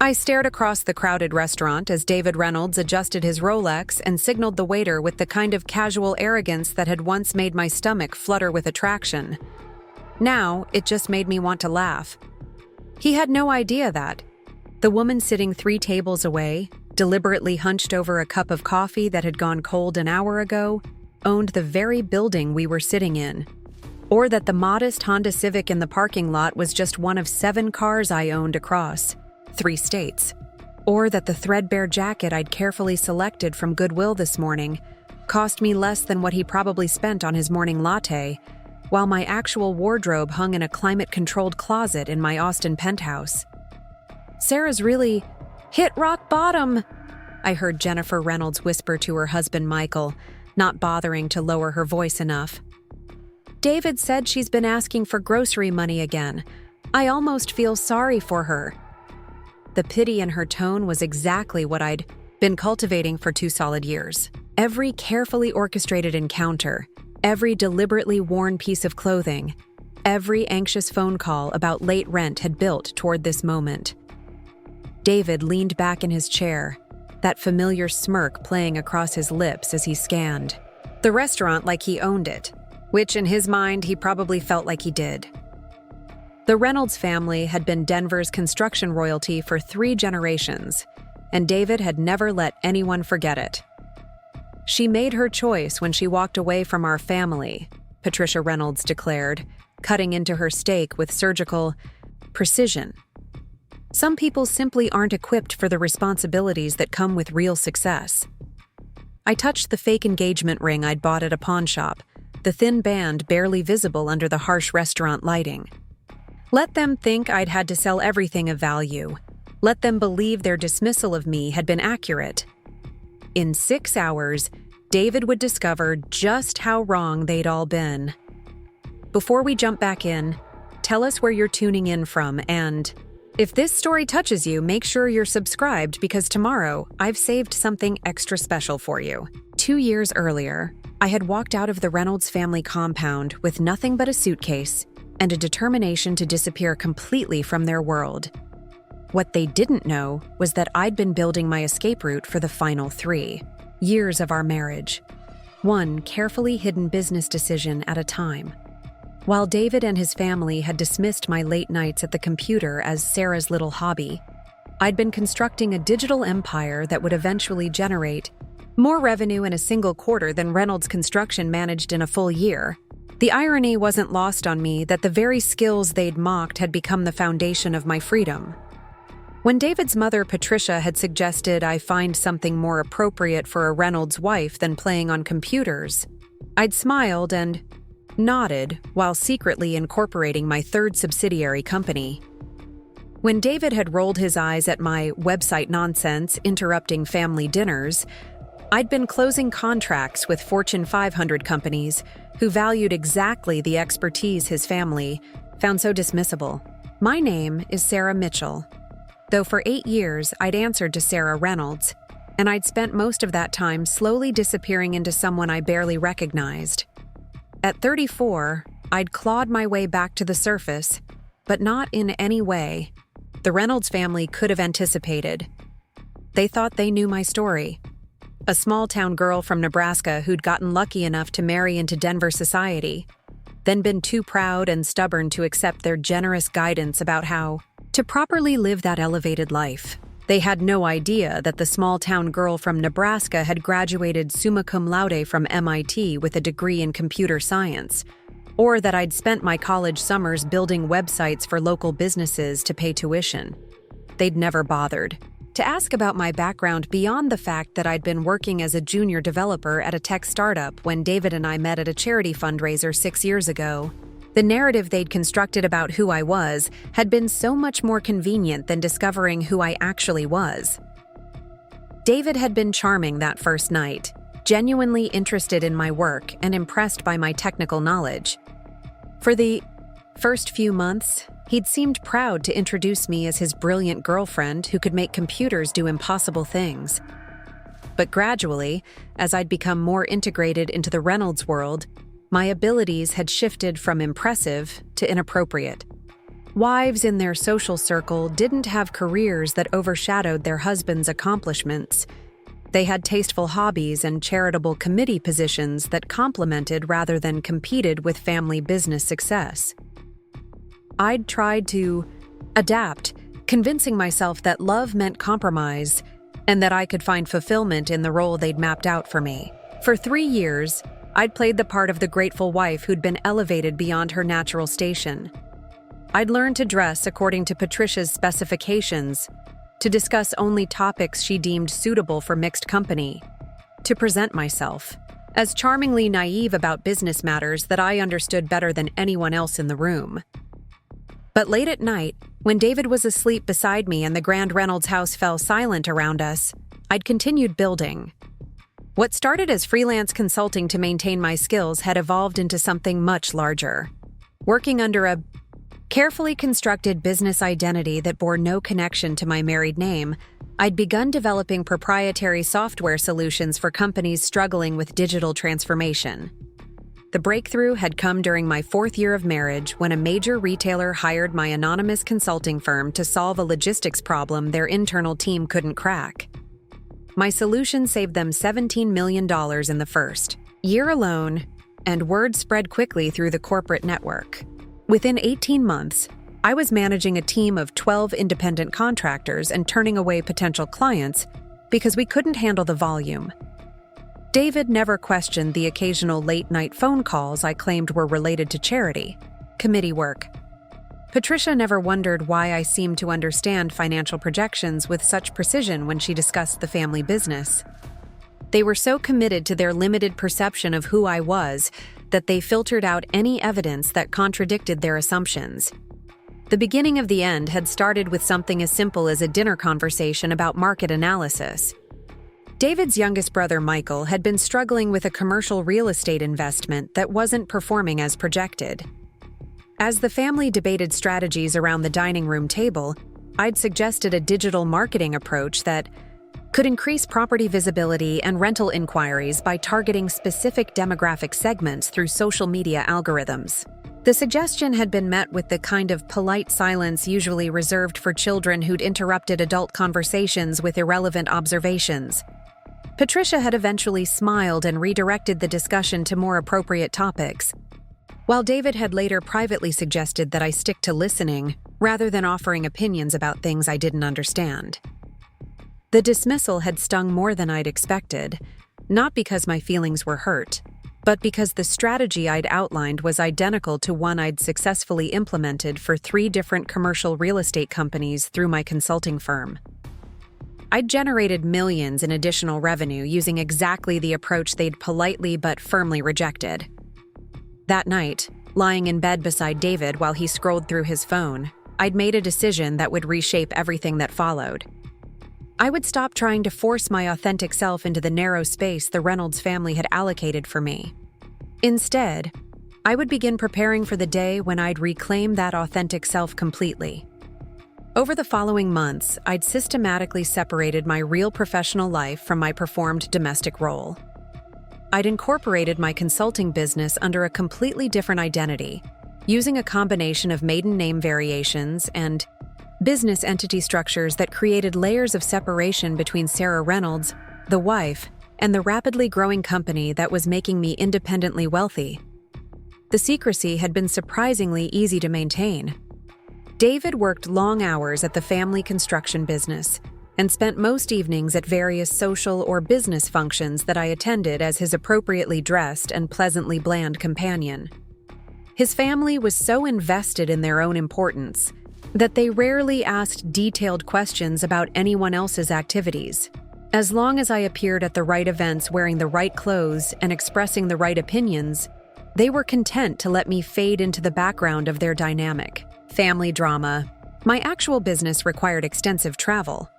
I stared across the crowded restaurant as David Reynolds adjusted his Rolex and signaled the waiter with the kind of casual arrogance that had once made my stomach flutter with attraction. Now, it just made me want to laugh. He had no idea that the woman sitting 3 tables away, deliberately hunched over a cup of coffee that had gone cold an hour ago, owned the very building we were sitting in. Or that the modest Honda Civic in the parking lot was just one of 7 cars I owned across 3 states. Or that the threadbare jacket I'd carefully selected from Goodwill this morning cost me less than what he probably spent on his morning latte, while my actual wardrobe hung in a climate-controlled closet in my Austin penthouse. Sarah's really hit rock bottom, I heard Jennifer Reynolds whisper to her husband Michael, not bothering to lower her voice enough. David said she's been asking for grocery money again. I almost feel sorry for her. The pity in her tone was exactly what I'd been cultivating for 2 solid years. Every carefully orchestrated encounter, every deliberately worn piece of clothing, every anxious phone call about late rent had built toward this moment. David leaned back in his chair, that familiar smirk playing across his lips as he scanned the restaurant like he owned it, which in his mind he probably felt like he did. The Reynolds family had been Denver's construction royalty for 3 generations, and David had never let anyone forget it. She made her choice when she walked away from our family, Patricia Reynolds declared, cutting into her steak with surgical precision. Some people simply aren't equipped for the responsibilities that come with real success. I touched the fake engagement ring I'd bought at a pawn shop, the thin band barely visible under the harsh restaurant lighting. Let them think I'd had to sell everything of value. Let them believe their dismissal of me had been accurate. In 6 hours, David would discover just how wrong they'd all been. Before we jump back in, tell us where you're tuning in from, and if this story touches you, make sure you're subscribed because tomorrow I've saved something extra special for you. 2 years earlier, I had walked out of the Reynolds family compound with nothing but a suitcase and a determination to disappear completely from their world. What they didn't know was that I'd been building my escape route for the final 3 years of our marriage, one carefully hidden business decision at a time. While David and his family had dismissed my late nights at the computer as Sarah's little hobby, I'd been constructing a digital empire that would eventually generate more revenue in a single quarter than Reynolds Construction managed in a full year. The irony wasn't lost on me that the very skills they'd mocked had become the foundation of my freedom. When David's mother, Patricia, had suggested I find something more appropriate for a Reynolds wife than playing on computers, I'd smiled and nodded while secretly incorporating my 3rd subsidiary company. When David had rolled his eyes at my website nonsense interrupting family dinners, I'd been closing contracts with Fortune 500 companies who valued exactly the expertise his family found so dismissible. My name is Sarah Mitchell, though for 8 years I'd answered to Sarah Reynolds, and I'd spent most of that time slowly disappearing into someone I barely recognized. At 34, I'd clawed my way back to the surface, but not in any way the Reynolds family could have anticipated. They thought they knew my story. A small-town girl from Nebraska who'd gotten lucky enough to marry into Denver society, then been too proud and stubborn to accept their generous guidance about how to properly live that elevated life. They had no idea that the small-town girl from Nebraska had graduated summa cum laude from MIT with a degree in computer science, or that I'd spent my college summers building websites for local businesses to pay tuition. They'd never bothered to ask about my background beyond the fact that I'd been working as a junior developer at a tech startup when David and I met at a charity fundraiser 6 years ago. The narrative they'd constructed about who I was had been so much more convenient than discovering who I actually was. David had been charming that first night, genuinely interested in my work and impressed by my technical knowledge. For the first few months, he'd seemed proud to introduce me as his brilliant girlfriend who could make computers do impossible things. But gradually, as I'd become more integrated into the Reynolds world, my abilities had shifted from impressive to inappropriate. Wives in their social circle didn't have careers that overshadowed their husbands' accomplishments. They had tasteful hobbies and charitable committee positions that complemented rather than competed with family business success. I'd tried to adapt, convincing myself that love meant compromise and that I could find fulfillment in the role they'd mapped out for me. For 3 years, I'd played the part of the grateful wife who'd been elevated beyond her natural station. I'd learned to dress according to Patricia's specifications, to discuss only topics she deemed suitable for mixed company, to present myself as charmingly naive about business matters that I understood better than anyone else in the room. But late at night, when David was asleep beside me and the Grand Reynolds house fell silent around us, I'd continued building. What started as freelance consulting to maintain my skills had evolved into something much larger. Working under a carefully constructed business identity that bore no connection to my married name, I'd begun developing proprietary software solutions for companies struggling with digital transformation. The breakthrough had come during my 4th year of marriage when a major retailer hired my anonymous consulting firm to solve a logistics problem their internal team couldn't crack. My solution saved them $17 million in the first year alone, and word spread quickly through the corporate network. Within 18 months, I was managing a team of 12 independent contractors and turning away potential clients because we couldn't handle the volume. David never questioned the occasional late-night phone calls I claimed were related to charity, committee work. Patricia never wondered why I seemed to understand financial projections with such precision when she discussed the family business. They were so committed to their limited perception of who I was that they filtered out any evidence that contradicted their assumptions. The beginning of the end had started with something as simple as a dinner conversation about market analysis. David's youngest brother, Michael, had been struggling with a commercial real estate investment that wasn't performing as projected. As the family debated strategies around the dining room table, I'd suggested a digital marketing approach that could increase property visibility and rental inquiries by targeting specific demographic segments through social media algorithms. The suggestion had been met with the kind of polite silence usually reserved for children who'd interrupted adult conversations with irrelevant observations. Patricia had eventually smiled and redirected the discussion to more appropriate topics, while David had later privately suggested that I stick to listening rather than offering opinions about things I didn't understand. The dismissal had stung more than I'd expected, not because my feelings were hurt, but because the strategy I'd outlined was identical to one I'd successfully implemented for 3 different commercial real estate companies through my consulting firm. I'd generated millions in additional revenue using exactly the approach they'd politely but firmly rejected. That night, lying in bed beside David while he scrolled through his phone, I'd made a decision that would reshape everything that followed. I would stop trying to force my authentic self into the narrow space the Reynolds family had allocated for me. Instead, I would begin preparing for the day when I'd reclaim that authentic self completely. Over the following months, I'd systematically separated my real professional life from my performed domestic role. I'd incorporated my consulting business under a completely different identity, using a combination of maiden name variations and business entity structures that created layers of separation between Sarah Reynolds, the wife, and the rapidly growing company that was making me independently wealthy. The secrecy had been surprisingly easy to maintain. David worked long hours at the family construction business and spent most evenings at various social or business functions that I attended as his appropriately dressed and pleasantly bland companion. His family was so invested in their own importance that they rarely asked detailed questions about anyone else's activities. As long as I appeared at the right events wearing the right clothes and expressing the right opinions, they were content to let me fade into the background of their dynamic family drama. My actual business required extensive travel,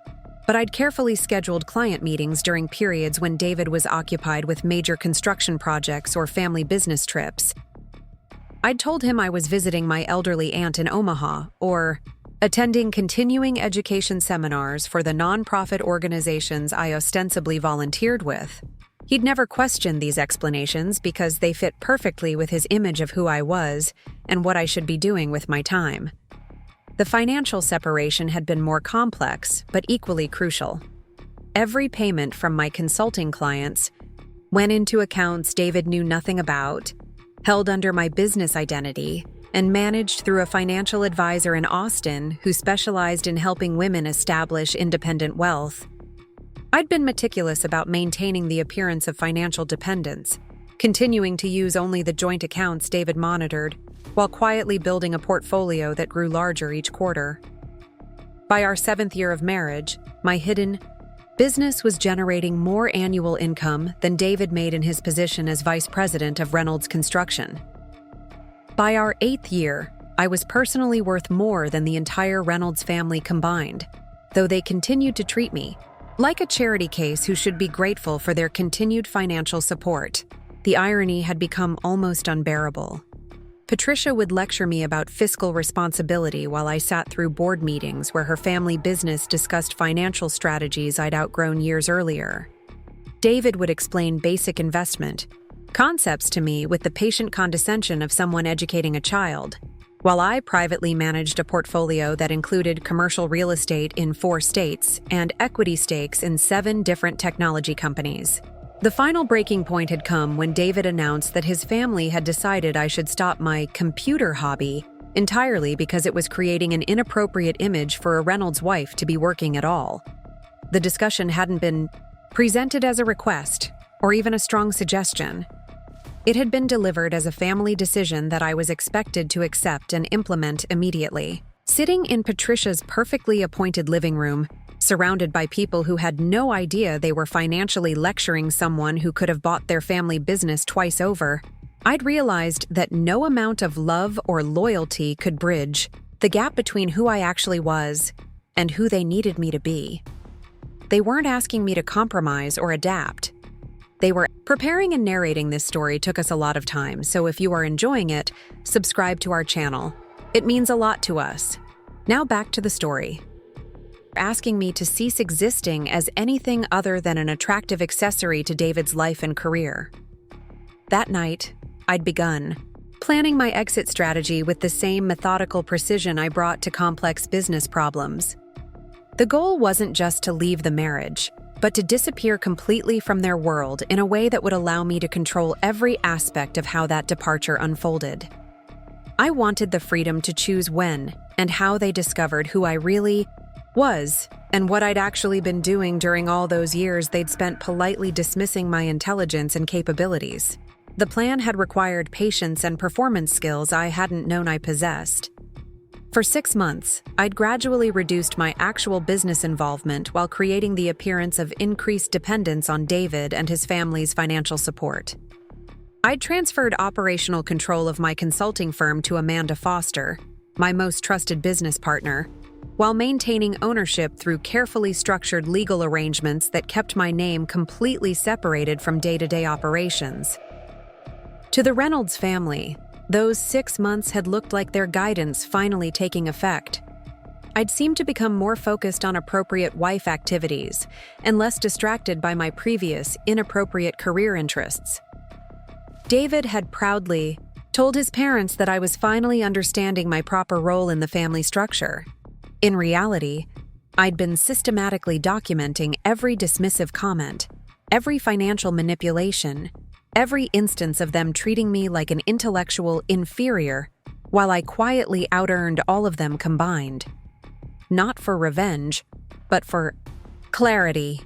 but I'd carefully scheduled client meetings during periods when David was occupied with major construction projects or family business trips. I'd told him I was visiting my elderly aunt in Omaha or attending continuing education seminars for the nonprofit organizations I ostensibly volunteered with. He'd never questioned these explanations because they fit perfectly with his image of who I was and what I should be doing with my time. The financial separation had been more complex, but equally crucial. Every payment from my consulting clients went into accounts David knew nothing about, held under my business identity, and managed through a financial advisor in Austin who specialized in helping women establish independent wealth. I'd been meticulous about maintaining the appearance of financial dependence, continuing to use only the joint accounts David monitored, while quietly building a portfolio that grew larger each quarter. By our 7th year of marriage, my hidden business was generating more annual income than David made in his position as vice president of Reynolds Construction. By our 8th year, I was personally worth more than the entire Reynolds family combined, though they continued to treat me like a charity case who should be grateful for their continued financial support. The irony had become almost unbearable. Patricia would lecture me about fiscal responsibility while I sat through board meetings where her family business discussed financial strategies I'd outgrown years earlier. David would explain basic investment concepts to me with the patient condescension of someone educating a child, while I privately managed a portfolio that included commercial real estate in 4 states and equity stakes in 7 different technology companies. The final breaking point had come when David announced that his family had decided I should stop my computer hobby entirely because it was creating an inappropriate image for a Reynolds wife to be working at all. The discussion hadn't been presented as a request or even a strong suggestion. It had been delivered as a family decision that I was expected to accept and implement immediately. Sitting in Patricia's perfectly appointed living room, surrounded by people who had no idea they were financially lecturing someone who could have bought their family business twice over, I'd realized that no amount of love or loyalty could bridge the gap between who I actually was and who they needed me to be. They weren't asking me to compromise or adapt. They were preparing and narrating this story took us a lot of time, so if you are enjoying it, subscribe to our channel. It means a lot to us. Now back to the story. Asking me to cease existing as anything other than an attractive accessory to David's life and career. That night, I'd begun planning my exit strategy with the same methodical precision I brought to complex business problems. The goal wasn't just to leave the marriage, but to disappear completely from their world in a way that would allow me to control every aspect of how that departure unfolded. I wanted the freedom to choose when and how they discovered who I really was and what I'd actually been doing during all those years they'd spent politely dismissing my intelligence and capabilities. The plan had required patience and performance skills I hadn't known I possessed. For 6 months, I'd gradually reduced my actual business involvement while creating the appearance of increased dependence on David and his family's financial support. I'd transferred operational control of my consulting firm to Amanda Foster, my most trusted business partner, while maintaining ownership through carefully structured legal arrangements that kept my name completely separated from day-to-day operations. To the Reynolds family, those 6 months had looked like their guidance finally taking effect. I'd seemed to become more focused on appropriate wife activities and less distracted by my previous inappropriate career interests. David had proudly told his parents that I was finally understanding my proper role in the family structure. In reality, I'd been systematically documenting every dismissive comment, every financial manipulation, every instance of them treating me like an intellectual inferior, while I quietly out-earned all of them combined. Not for revenge, but for clarity.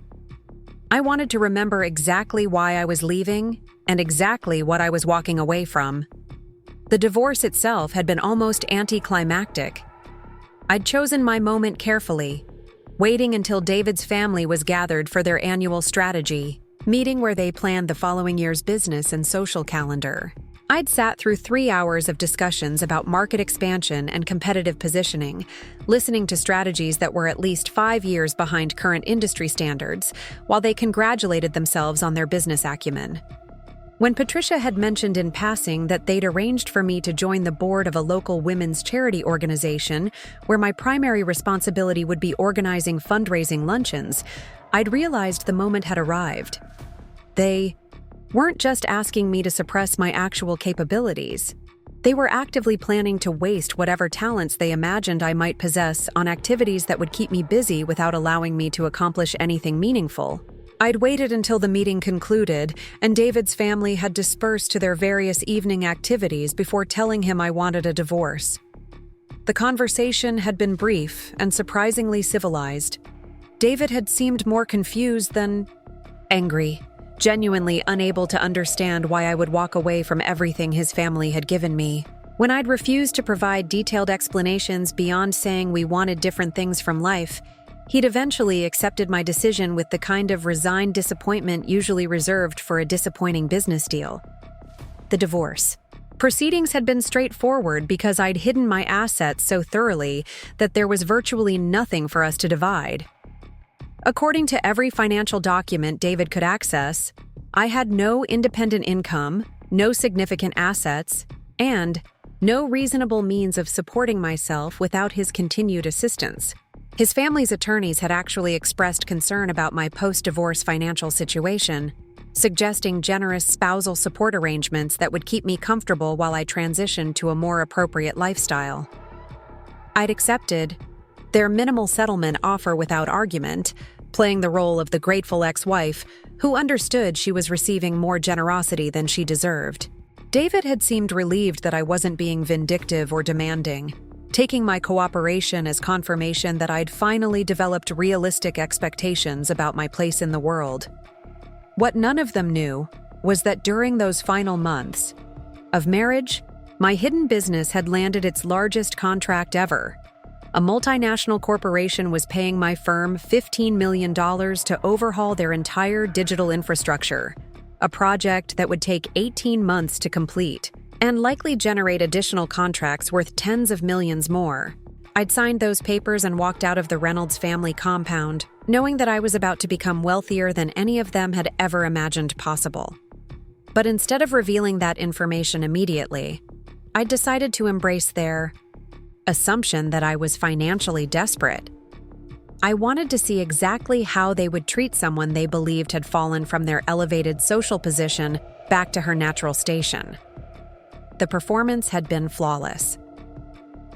I wanted to remember exactly why I was leaving and exactly what I was walking away from. The divorce itself had been almost anticlimactic. I'd chosen my moment carefully, waiting until David's family was gathered for their annual strategy meeting where they planned the following year's business and social calendar. I'd sat through 3 hours of discussions about market expansion and competitive positioning, listening to strategies that were at least 5 years behind current industry standards, while they congratulated themselves on their business acumen. When Patricia had mentioned in passing that they'd arranged for me to join the board of a local women's charity organization where my primary responsibility would be organizing fundraising luncheons, I'd realized the moment had arrived. They weren't just asking me to suppress my actual capabilities. They were actively planning to waste whatever talents they imagined I might possess on activities that would keep me busy without allowing me to accomplish anything meaningful. I'd waited until the meeting concluded, and David's family had dispersed to their various evening activities before telling him I wanted a divorce. The conversation had been brief and surprisingly civilized. David had seemed more confused than angry, genuinely unable to understand why I would walk away from everything his family had given me. When I'd refused to provide detailed explanations beyond saying we wanted different things from life, he'd eventually accepted my decision with the kind of resigned disappointment usually reserved for a disappointing business deal. The divorce. Proceedings had been straightforward because I'd hidden my assets so thoroughly that there was virtually nothing for us to divide. According to every financial document David could access, I had no independent income, no significant assets, and no reasonable means of supporting myself without his continued assistance. His family's attorneys had actually expressed concern about my post-divorce financial situation, suggesting generous spousal support arrangements that would keep me comfortable while I transitioned to a more appropriate lifestyle. I'd accepted their minimal settlement offer without argument, playing the role of the grateful ex-wife who understood she was receiving more generosity than she deserved. David had seemed relieved that I wasn't being vindictive or demanding, taking my cooperation as confirmation that I'd finally developed realistic expectations about my place in the world. What none of them knew was that during those final months of marriage, my hidden business had landed its largest contract ever. A multinational corporation was paying my firm $15 million to overhaul their entire digital infrastructure, a project that would take 18 months to complete and likely generate additional contracts worth tens of millions more. I'd signed those papers and walked out of the Reynolds family compound, knowing that I was about to become wealthier than any of them had ever imagined possible. But instead of revealing that information immediately, I decided to embrace their assumption that I was financially desperate. I wanted to see exactly how they would treat someone they believed had fallen from their elevated social position back to her natural station. The performance had been flawless.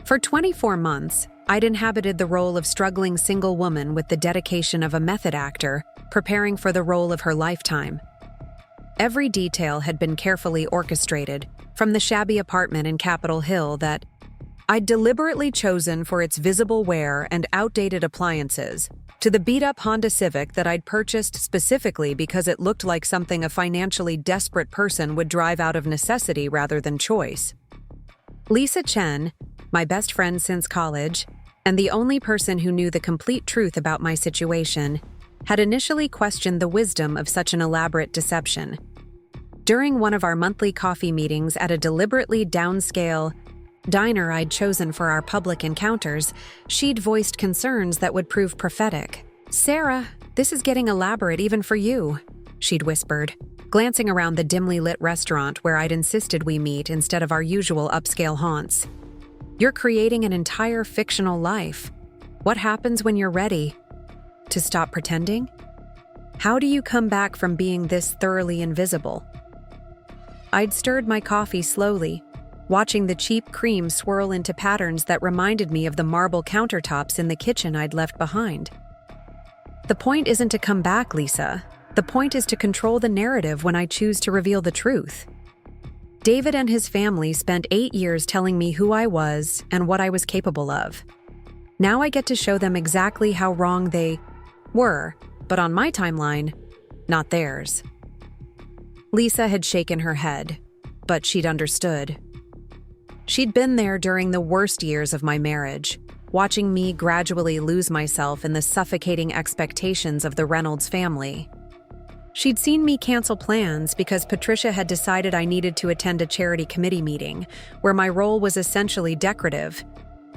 For 24 months, I'd inhabited the role of struggling single woman with the dedication of a method actor, preparing for the role of her lifetime. Every detail had been carefully orchestrated, from the shabby apartment in Capitol Hill that I'd deliberately chosen for its visible wear and outdated appliances, to the beat-up Honda Civic that I'd purchased specifically because it looked like something a financially desperate person would drive out of necessity rather than choice. Lisa Chen, my best friend since college, and the only person who knew the complete truth about my situation, had initially questioned the wisdom of such an elaborate deception. During one of our monthly coffee meetings at a deliberately downscale diner I'd chosen for our public encounters, she'd voiced concerns that would prove prophetic. "Sarah, this is getting elaborate even for you," she'd whispered, glancing around the dimly lit restaurant where I'd insisted we meet instead of our usual upscale haunts. "You're creating an entire fictional life. What happens when you're ready? To stop pretending? How do you come back from being this thoroughly invisible?" I'd stirred my coffee slowly, watching the cheap cream swirl into patterns that reminded me of the marble countertops in the kitchen I'd left behind. "The point isn't to come back, Lisa. The point is to control the narrative when I choose to reveal the truth." David and his family spent 8 years telling me who I was and what I was capable of. Now I get to show them exactly how wrong they were, but on my timeline, not theirs. Lisa had shaken her head, but she'd understood. She'd been there during the worst years of my marriage, watching me gradually lose myself in the suffocating expectations of the Reynolds family. She'd seen me cancel plans because Patricia had decided I needed to attend a charity committee meeting, where my role was essentially decorative.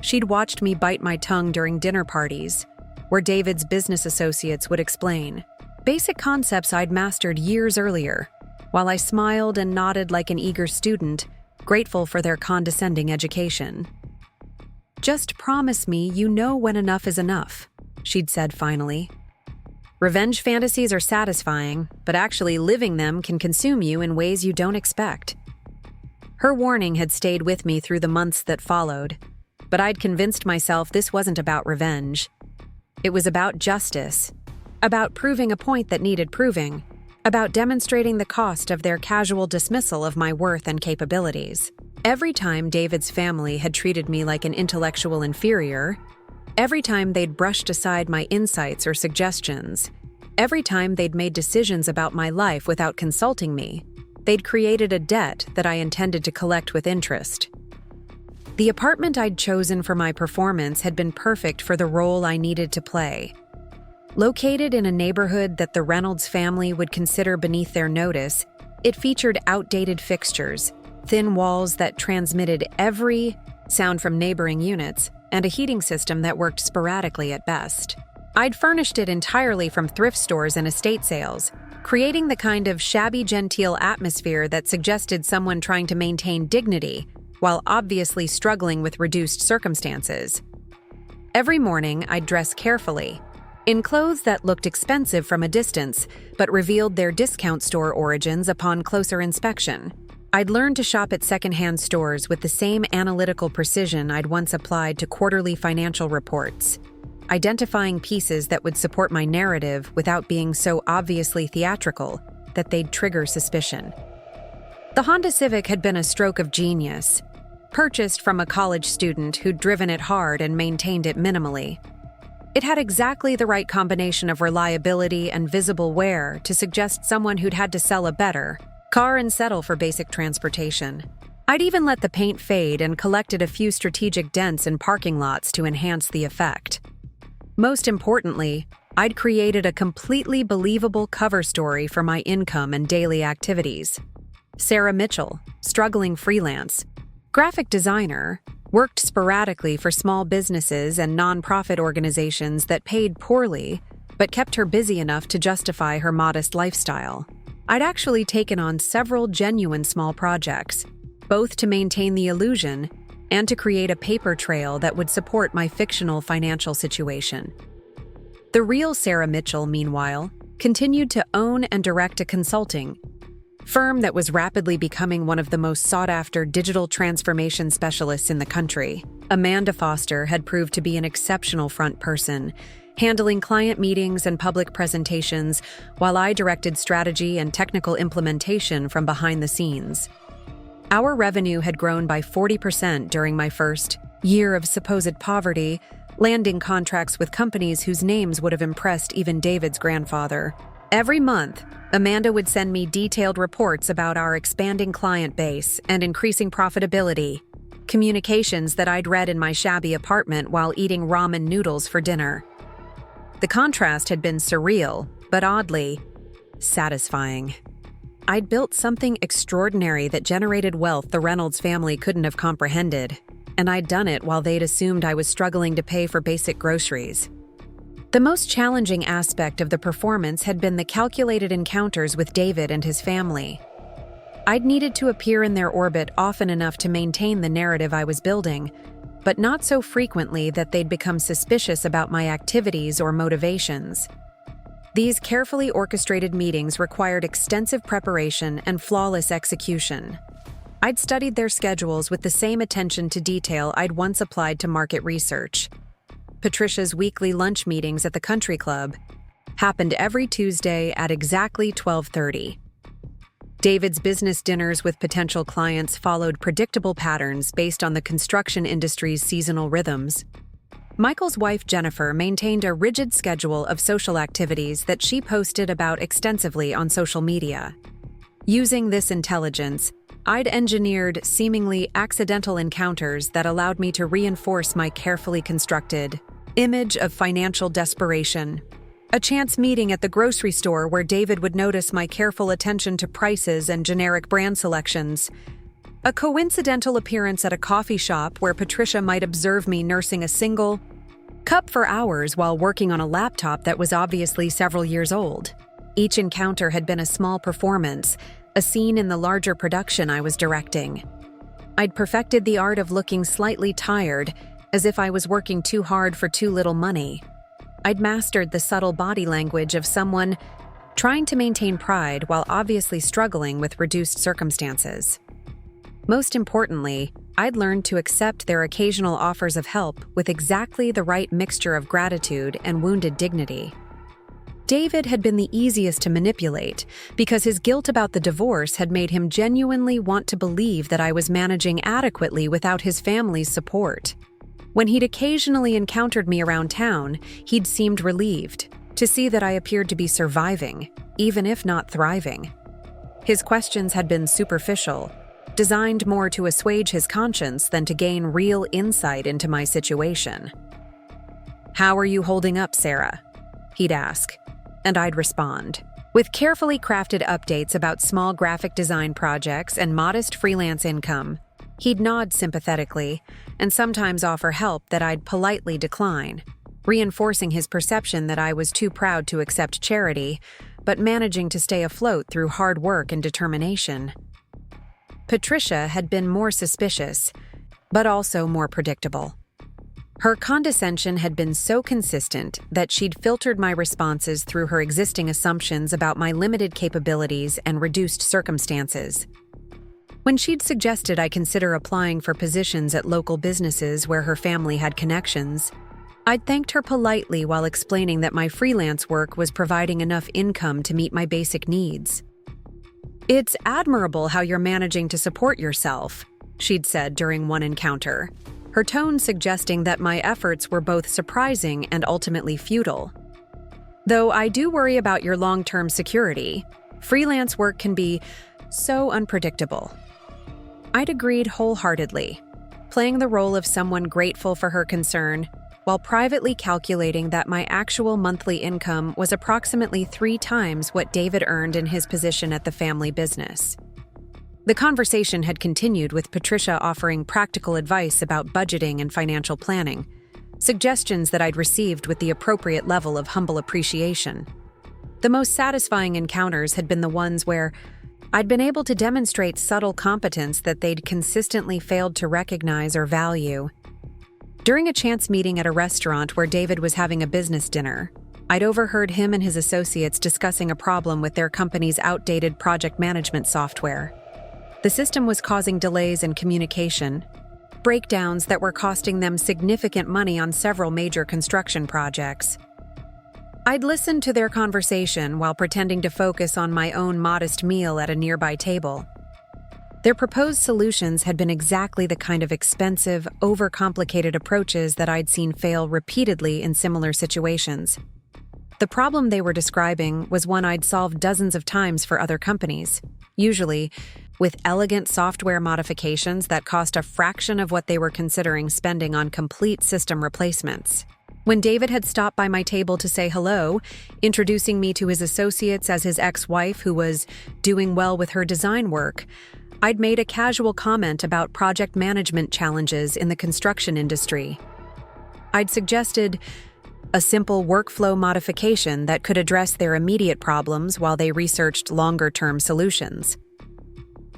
She'd watched me bite my tongue during dinner parties, where David's business associates would explain basic concepts I'd mastered years earlier, while I smiled and nodded like an eager student, grateful for their condescending education. "Just promise me you know when enough is enough," she'd said finally. "Revenge fantasies are satisfying, but actually living them can consume you in ways you don't expect." Her warning had stayed with me through the months that followed, but I'd convinced myself this wasn't about revenge. It was about justice, about proving a point that needed proving, about demonstrating the cost of their casual dismissal of my worth and capabilities. Every time David's family had treated me like an intellectual inferior, every time they'd brushed aside my insights or suggestions, every time they'd made decisions about my life without consulting me, they'd created a debt that I intended to collect with interest. The apartment I'd chosen for my performance had been perfect for the role I needed to play. Located in a neighborhood that the Reynolds family would consider beneath their notice, it featured outdated fixtures, thin walls that transmitted every sound from neighboring units, and a heating system that worked sporadically at best. I'd furnished it entirely from thrift stores and estate sales, creating the kind of shabby genteel atmosphere that suggested someone trying to maintain dignity while obviously struggling with reduced circumstances. Every morning, I'd dress carefully, in clothes that looked expensive from a distance, but revealed their discount store origins upon closer inspection. I'd learned to shop at secondhand stores with the same analytical precision I'd once applied to quarterly financial reports, identifying pieces that would support my narrative without being so obviously theatrical that they'd trigger suspicion. The Honda Civic had been a stroke of genius, purchased from a college student who'd driven it hard and maintained it minimally. It had exactly the right combination of reliability and visible wear to suggest someone who'd had to sell a better car and settle for basic transportation. I'd even let the paint fade and collected a few strategic dents in parking lots to enhance the effect. Most importantly, I'd created a completely believable cover story for my income and daily activities. Sarah Mitchell, struggling freelance, graphic designer, worked sporadically for small businesses and nonprofit organizations that paid poorly, but kept her busy enough to justify her modest lifestyle. I'd actually taken on several genuine small projects, both to maintain the illusion and to create a paper trail that would support my fictional financial situation. The real Sarah Mitchell, meanwhile, continued to own and direct a consulting firm that was rapidly becoming one of the most sought-after digital transformation specialists in the country. Amanda Foster had proved to be an exceptional front person, handling client meetings and public presentations, while I directed strategy and technical implementation from behind the scenes. Our revenue had grown by 40% during my first year of supposed poverty, landing contracts with companies whose names would have impressed even David's grandfather. Every month, Amanda would send me detailed reports about our expanding client base and increasing profitability, communications that I'd read in my shabby apartment while eating ramen noodles for dinner. The contrast had been surreal, but oddly satisfying. I'd built something extraordinary that generated wealth the Reynolds family couldn't have comprehended, and I'd done it while they'd assumed I was struggling to pay for basic groceries. The most challenging aspect of the performance had been the calculated encounters with David and his family. I'd needed to appear in their orbit often enough to maintain the narrative I was building, but not so frequently that they'd become suspicious about my activities or motivations. These carefully orchestrated meetings required extensive preparation and flawless execution. I'd studied their schedules with the same attention to detail I'd once applied to market research. Patricia's weekly lunch meetings at the country club happened every Tuesday at exactly 12:30. David's business dinners with potential clients followed predictable patterns based on the construction industry's seasonal rhythms. Michael's wife, Jennifer, maintained a rigid schedule of social activities that she posted about extensively on social media. Using this intelligence, I'd engineered seemingly accidental encounters that allowed me to reinforce my carefully constructed image of financial desperation. A chance meeting at the grocery store where David would notice my careful attention to prices and generic brand selections. A coincidental appearance at a coffee shop where Patricia might observe me nursing a single cup for hours while working on a laptop that was obviously several years old. Each encounter had been a small performance, a scene in the larger production I was directing. I'd perfected the art of looking slightly tired, as if I was working too hard for too little money. I'd mastered the subtle body language of someone trying to maintain pride while obviously struggling with reduced circumstances. Most importantly, I'd learned to accept their occasional offers of help with exactly the right mixture of gratitude and wounded dignity. David had been the easiest to manipulate because his guilt about the divorce had made him genuinely want to believe that I was managing adequately without his family's support. When he'd occasionally encountered me around town, he'd seemed relieved to see that I appeared to be surviving, even if not thriving. His questions had been superficial, designed more to assuage his conscience than to gain real insight into my situation. "How are you holding up, Sarah?" he'd ask, and I'd respond with carefully crafted updates about small graphic design projects and modest freelance income. He'd nod sympathetically and sometimes offer help that I'd politely decline, reinforcing his perception that I was too proud to accept charity, but managing to stay afloat through hard work and determination. Patricia had been more suspicious, but also more predictable. Her condescension had been so consistent that she'd filtered my responses through her existing assumptions about my limited capabilities and reduced circumstances. When she'd suggested I consider applying for positions at local businesses where her family had connections, I'd thanked her politely while explaining that my freelance work was providing enough income to meet my basic needs. "It's admirable how you're managing to support yourself," she'd said during one encounter, her tone suggesting that my efforts were both surprising and ultimately futile. "Though I do worry about your long-term security. Freelance work can be so unpredictable." I'd agreed wholeheartedly, playing the role of someone grateful for her concern, while privately calculating that my actual monthly income was approximately 3 times what David earned in his position at the family business. The conversation had continued with Patricia offering practical advice about budgeting and financial planning, suggestions that I'd received with the appropriate level of humble appreciation. The most satisfying encounters had been the ones where I'd been able to demonstrate subtle competence that they'd consistently failed to recognize or value. During a chance meeting at a restaurant where David was having a business dinner, I'd overheard him and his associates discussing a problem with their company's outdated project management software. The system was causing delays in communication, breakdowns that were costing them significant money on several major construction projects. I'd listened to their conversation while pretending to focus on my own modest meal at a nearby table. Their proposed solutions had been exactly the kind of expensive, overcomplicated approaches that I'd seen fail repeatedly in similar situations. The problem they were describing was one I'd solved dozens of times for other companies, usually with elegant software modifications that cost a fraction of what they were considering spending on complete system replacements. When David had stopped by my table to say hello, introducing me to his associates as his ex-wife who was doing well with her design work, I'd made a casual comment about project management challenges in the construction industry. I'd suggested a simple workflow modification that could address their immediate problems while they researched longer-term solutions.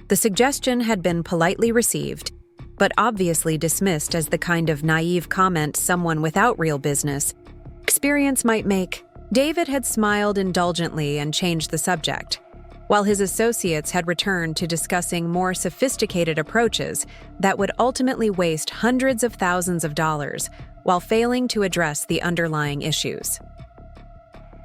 The suggestion had been politely received, but obviously dismissed as the kind of naive comment someone without real business experience might make. David had smiled indulgently and changed the subject, while his associates had returned to discussing more sophisticated approaches that would ultimately waste hundreds of thousands of dollars while failing to address the underlying issues.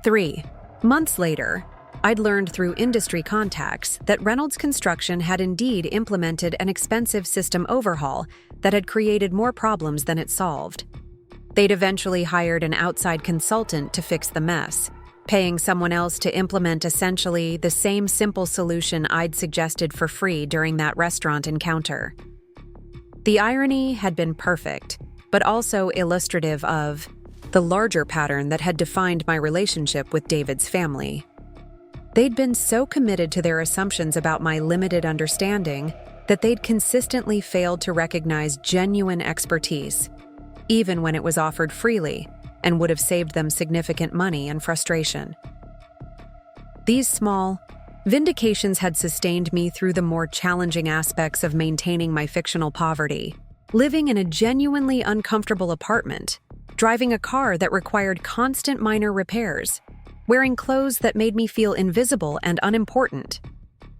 3 months later, I'd learned through industry contacts that Reynolds Construction had indeed implemented an expensive system overhaul that had created more problems than it solved. They'd eventually hired an outside consultant to fix the mess, paying someone else to implement essentially the same simple solution I'd suggested for free during that restaurant encounter. The irony had been perfect, but also illustrative of the larger pattern that had defined my relationship with David's family. They'd been so committed to their assumptions about my limited understanding that they'd consistently failed to recognize genuine expertise, even when it was offered freely and would have saved them significant money and frustration. These small vindications had sustained me through the more challenging aspects of maintaining my fictional poverty, living in a genuinely uncomfortable apartment, driving a car that required constant minor repairs, wearing clothes that made me feel invisible and unimportant.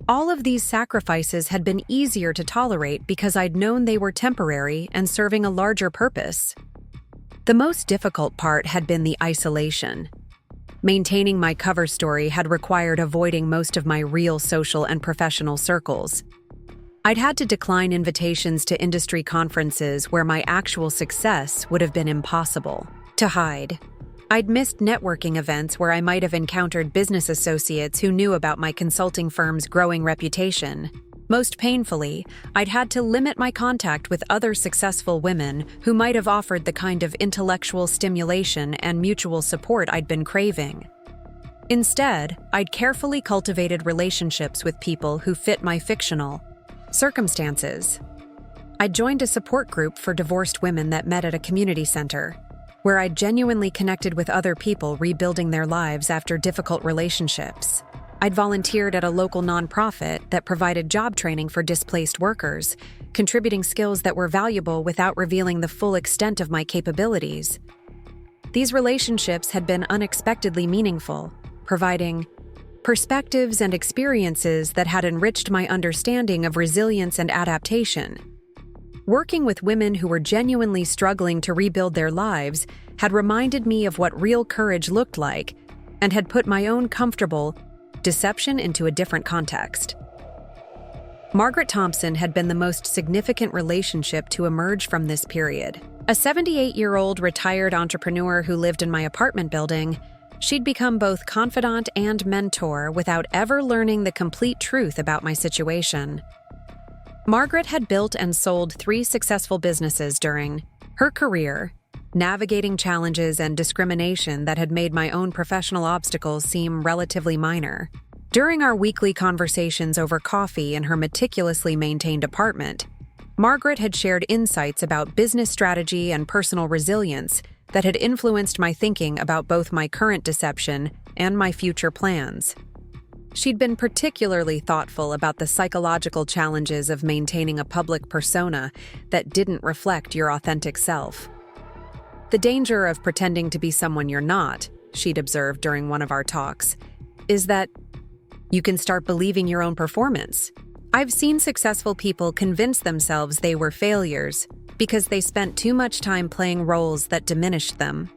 All of these sacrifices had been easier to tolerate because I'd known they were temporary and serving a larger purpose. The most difficult part had been the isolation. Maintaining my cover story had required avoiding most of my real social and professional circles. I'd had to decline invitations to industry conferences where my actual success would have been impossible to hide. I'd missed networking events where I might have encountered business associates who knew about my consulting firm's growing reputation. Most painfully, I'd had to limit my contact with other successful women who might have offered the kind of intellectual stimulation and mutual support I'd been craving. Instead, I'd carefully cultivated relationships with people who fit my fictional circumstances. I joined a support group for divorced women that met at a community center, where I genuinely connected with other people rebuilding their lives after difficult relationships. I'd volunteered at a local nonprofit that provided job training for displaced workers, contributing skills that were valuable without revealing the full extent of my capabilities. These relationships had been unexpectedly meaningful, providing perspectives and experiences that had enriched my understanding of resilience and adaptation. Working with women who were genuinely struggling to rebuild their lives had reminded me of what real courage looked like and had put my own comfortable deception into a different context. Margaret Thompson had been the most significant relationship to emerge from this period. A 78-year-old retired entrepreneur who lived in my apartment building, she'd become both confidant and mentor without ever learning the complete truth about my situation. Margaret had built and sold 3 successful businesses during her career, navigating challenges and discrimination that had made my own professional obstacles seem relatively minor. During our weekly conversations over coffee in her meticulously maintained apartment, Margaret had shared insights about business strategy and personal resilience that had influenced my thinking about both my current deception and my future plans. She'd been particularly thoughtful about the psychological challenges of maintaining a public persona that didn't reflect your authentic self. The danger of pretending to be someone you're not, she'd observed during one of our talks, is that you can start believing your own performance. I've seen successful people convince themselves they were failures because they spent too much time playing roles that diminished them.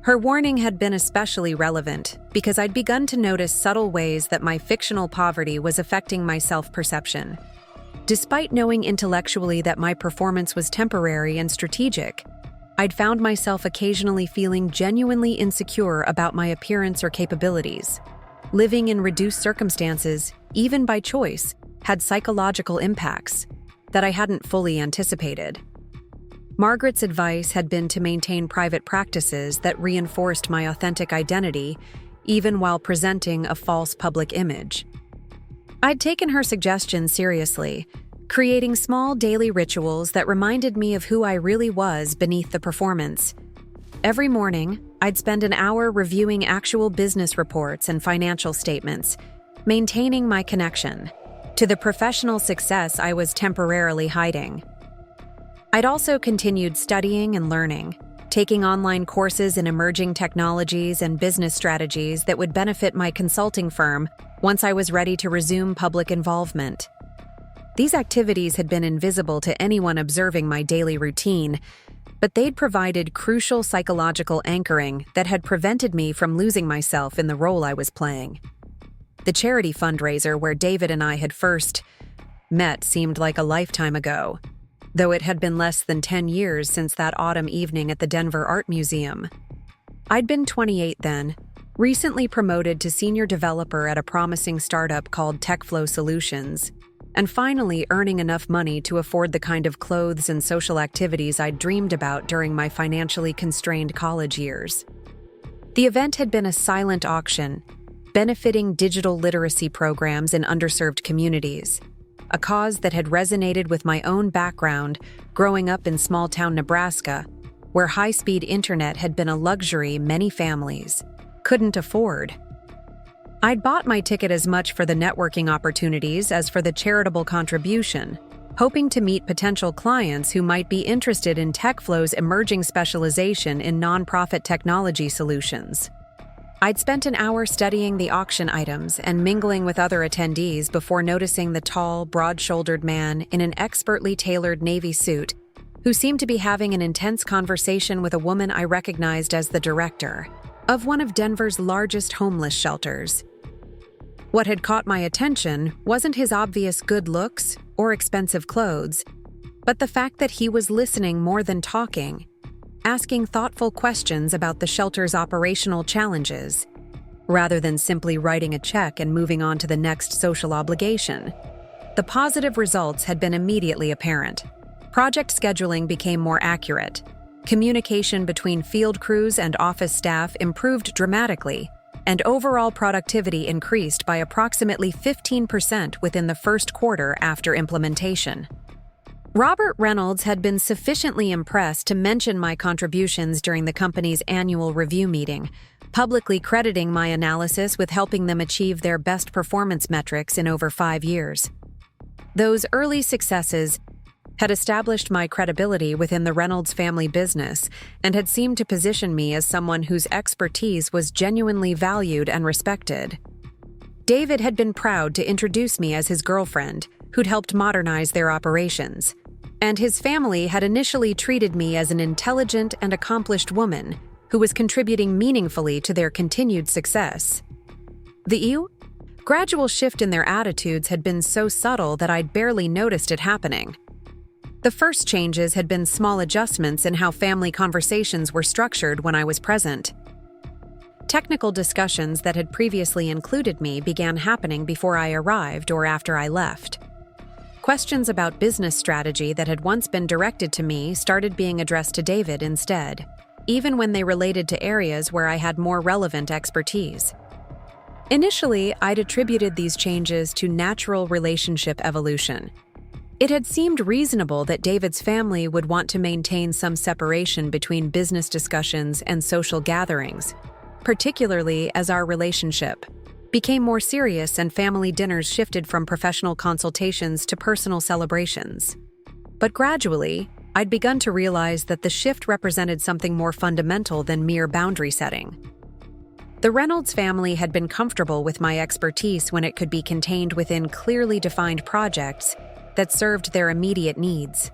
Her warning had been especially relevant because I'd begun to notice subtle ways that my fictional poverty was affecting my self-perception. Despite knowing intellectually that my performance was temporary and strategic, I'd found myself occasionally feeling genuinely insecure about my appearance or capabilities. Living in reduced circumstances, even by choice, had psychological impacts that I hadn't fully anticipated. Margaret's advice had been to maintain private practices that reinforced my authentic identity, even while presenting a false public image. I'd taken her suggestions seriously, creating small daily rituals that reminded me of who I really was beneath the performance. Every morning, I'd spend an hour reviewing actual business reports and financial statements, maintaining my connection to the professional success I was temporarily hiding. I'd also continued studying and learning, taking online courses in emerging technologies and business strategies that would benefit my consulting firm once I was ready to resume public involvement. These activities had been invisible to anyone observing my daily routine, but they'd provided crucial psychological anchoring that had prevented me from losing myself in the role I was playing. The charity fundraiser where David and I had first met seemed like a lifetime ago, though it had been less than 10 years since that autumn evening at the Denver Art Museum. I'd been 28 then, recently promoted to senior developer at a promising startup called TechFlow Solutions, and finally earning enough money to afford the kind of clothes and social activities I'd dreamed about during my financially constrained college years. The event had been a silent auction, benefiting digital literacy programs in underserved communities, a cause that had resonated with my own background growing up in small-town Nebraska, where high-speed internet had been a luxury many families couldn't afford. I'd bought my ticket as much for the networking opportunities as for the charitable contribution, hoping to meet potential clients who might be interested in TechFlow's emerging specialization in nonprofit technology solutions. I'd spent an hour studying the auction items and mingling with other attendees before noticing the tall, broad-shouldered man in an expertly tailored navy suit who seemed to be having an intense conversation with a woman I recognized as the director of one of Denver's largest homeless shelters. What had caught my attention wasn't his obvious good looks or expensive clothes, but the fact that he was listening more than talking, asking thoughtful questions about the shelter's operational challenges, rather than simply writing a check and moving on to the next social obligation. The positive results had been immediately apparent. Project scheduling became more accurate. Communication between field crews and office staff improved dramatically, and overall productivity increased by approximately 15% within the first quarter after implementation. Robert Reynolds had been sufficiently impressed to mention my contributions during the company's annual review meeting, publicly crediting my analysis with helping them achieve their best performance metrics in over 5 years. Those early successes had established my credibility within the Reynolds family business and had seemed to position me as someone whose expertise was genuinely valued and respected. David had been proud to introduce me as his girlfriend, who'd helped modernize their operations, and his family had initially treated me as an intelligent and accomplished woman who was contributing meaningfully to their continued success. The gradual shift in their attitudes had been so subtle that I'd barely noticed it happening. The first changes had been small adjustments in how family conversations were structured when I was present. Technical discussions that had previously included me began happening before I arrived or after I left. Questions about business strategy that had once been directed to me started being addressed to David instead, even when they related to areas where I had more relevant expertise. Initially, I'd attributed these changes to natural relationship evolution. It had seemed reasonable that David's family would want to maintain some separation between business discussions and social gatherings, particularly as our relationship became more serious and family dinners shifted from professional consultations to personal celebrations. But gradually, I'd begun to realize that the shift represented something more fundamental than mere boundary setting. The Reynolds family had been comfortable with my expertise when it could be contained within clearly defined projects that served their immediate needs.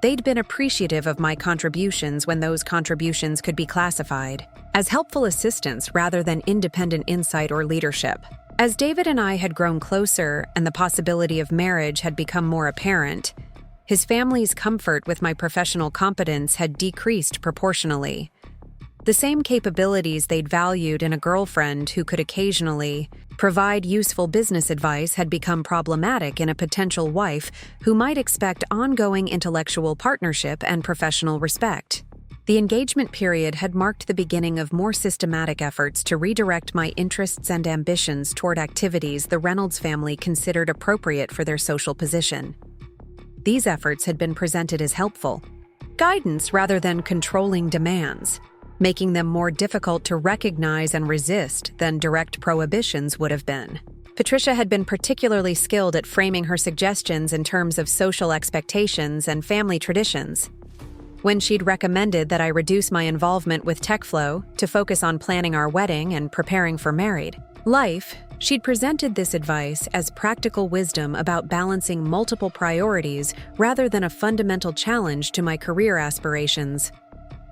They'd been appreciative of my contributions when those contributions could be classified as helpful assistance rather than independent insight or leadership. As David and I had grown closer and the possibility of marriage had become more apparent, his family's comfort with my professional competence had decreased proportionally. The same capabilities they'd valued in a girlfriend who could occasionally provide useful business advice had become problematic in a potential wife who might expect ongoing intellectual partnership and professional respect. The engagement period had marked the beginning of more systematic efforts to redirect my interests and ambitions toward activities the Reynolds family considered appropriate for their social position. These efforts had been presented as helpful guidance rather than controlling demands, making them more difficult to recognize and resist than direct prohibitions would have been. Patricia had been particularly skilled at framing her suggestions in terms of social expectations and family traditions. When she'd recommended that I reduce my involvement with TechFlow to focus on planning our wedding and preparing for married life, she'd presented this advice as practical wisdom about balancing multiple priorities rather than a fundamental challenge to my career aspirations.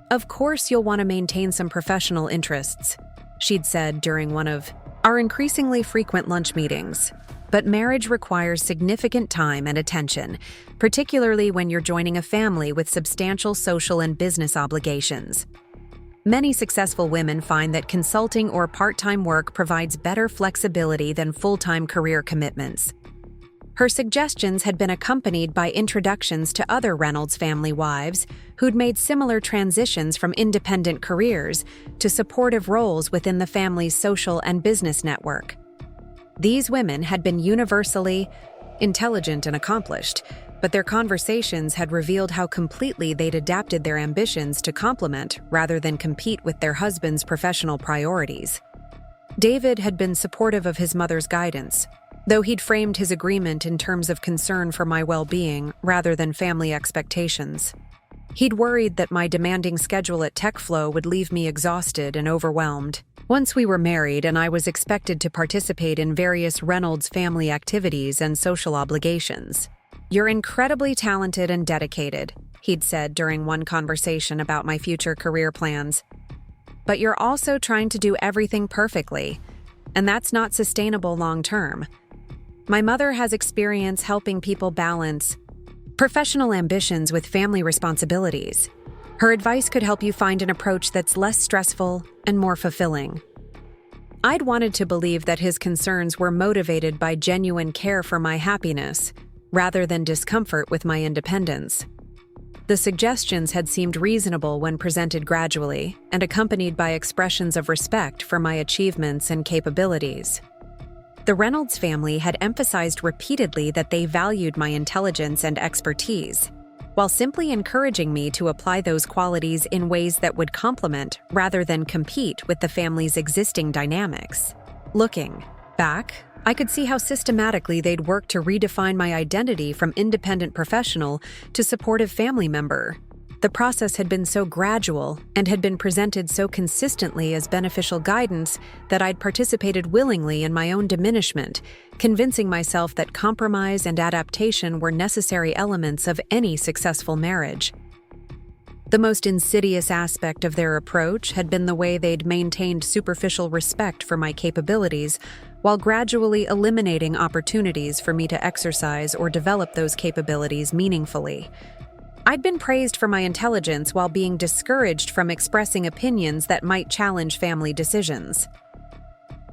"Of course you'll want to maintain some professional interests," she'd said during one of our increasingly frequent lunch meetings. "But marriage requires significant time and attention, particularly when you're joining a family with substantial social and business obligations." Many successful women find that consulting or part-time work provides better flexibility than full-time career commitments. Her suggestions had been accompanied by introductions to other Reynolds family wives who'd made similar transitions from independent careers to supportive roles within the family's social and business network. These women had been universally intelligent and accomplished, but their conversations had revealed how completely they'd adapted their ambitions to complement rather than compete with their husband's professional priorities. David had been supportive of his mother's guidance, though he'd framed his agreement in terms of concern for my well-being rather than family expectations. He'd worried that my demanding schedule at TechFlow would leave me exhausted and overwhelmed. Once we were married and I was expected to participate in various Reynolds family activities and social obligations. "You're incredibly talented and dedicated," he'd said during one conversation about my future career plans. "But you're also trying to do everything perfectly, and that's not sustainable long-term." My mother has experience helping people balance professional ambitions with family responsibilities. Her advice could help you find an approach that's less stressful and more fulfilling. I'd wanted to believe that his concerns were motivated by genuine care for my happiness, rather than discomfort with my independence. The suggestions had seemed reasonable when presented gradually and accompanied by expressions of respect for my achievements and capabilities. The Reynolds family had emphasized repeatedly that they valued my intelligence and expertise, while simply encouraging me to apply those qualities in ways that would complement rather than compete with the family's existing dynamics. Looking back, I could see how systematically they'd worked to redefine my identity from independent professional to supportive family member. The process had been so gradual and had been presented so consistently as beneficial guidance that I'd participated willingly in my own diminishment, convincing myself that compromise and adaptation were necessary elements of any successful marriage. The most insidious aspect of their approach had been the way they'd maintained superficial respect for my capabilities while gradually eliminating opportunities for me to exercise or develop those capabilities meaningfully. I'd been praised for my intelligence while being discouraged from expressing opinions that might challenge family decisions.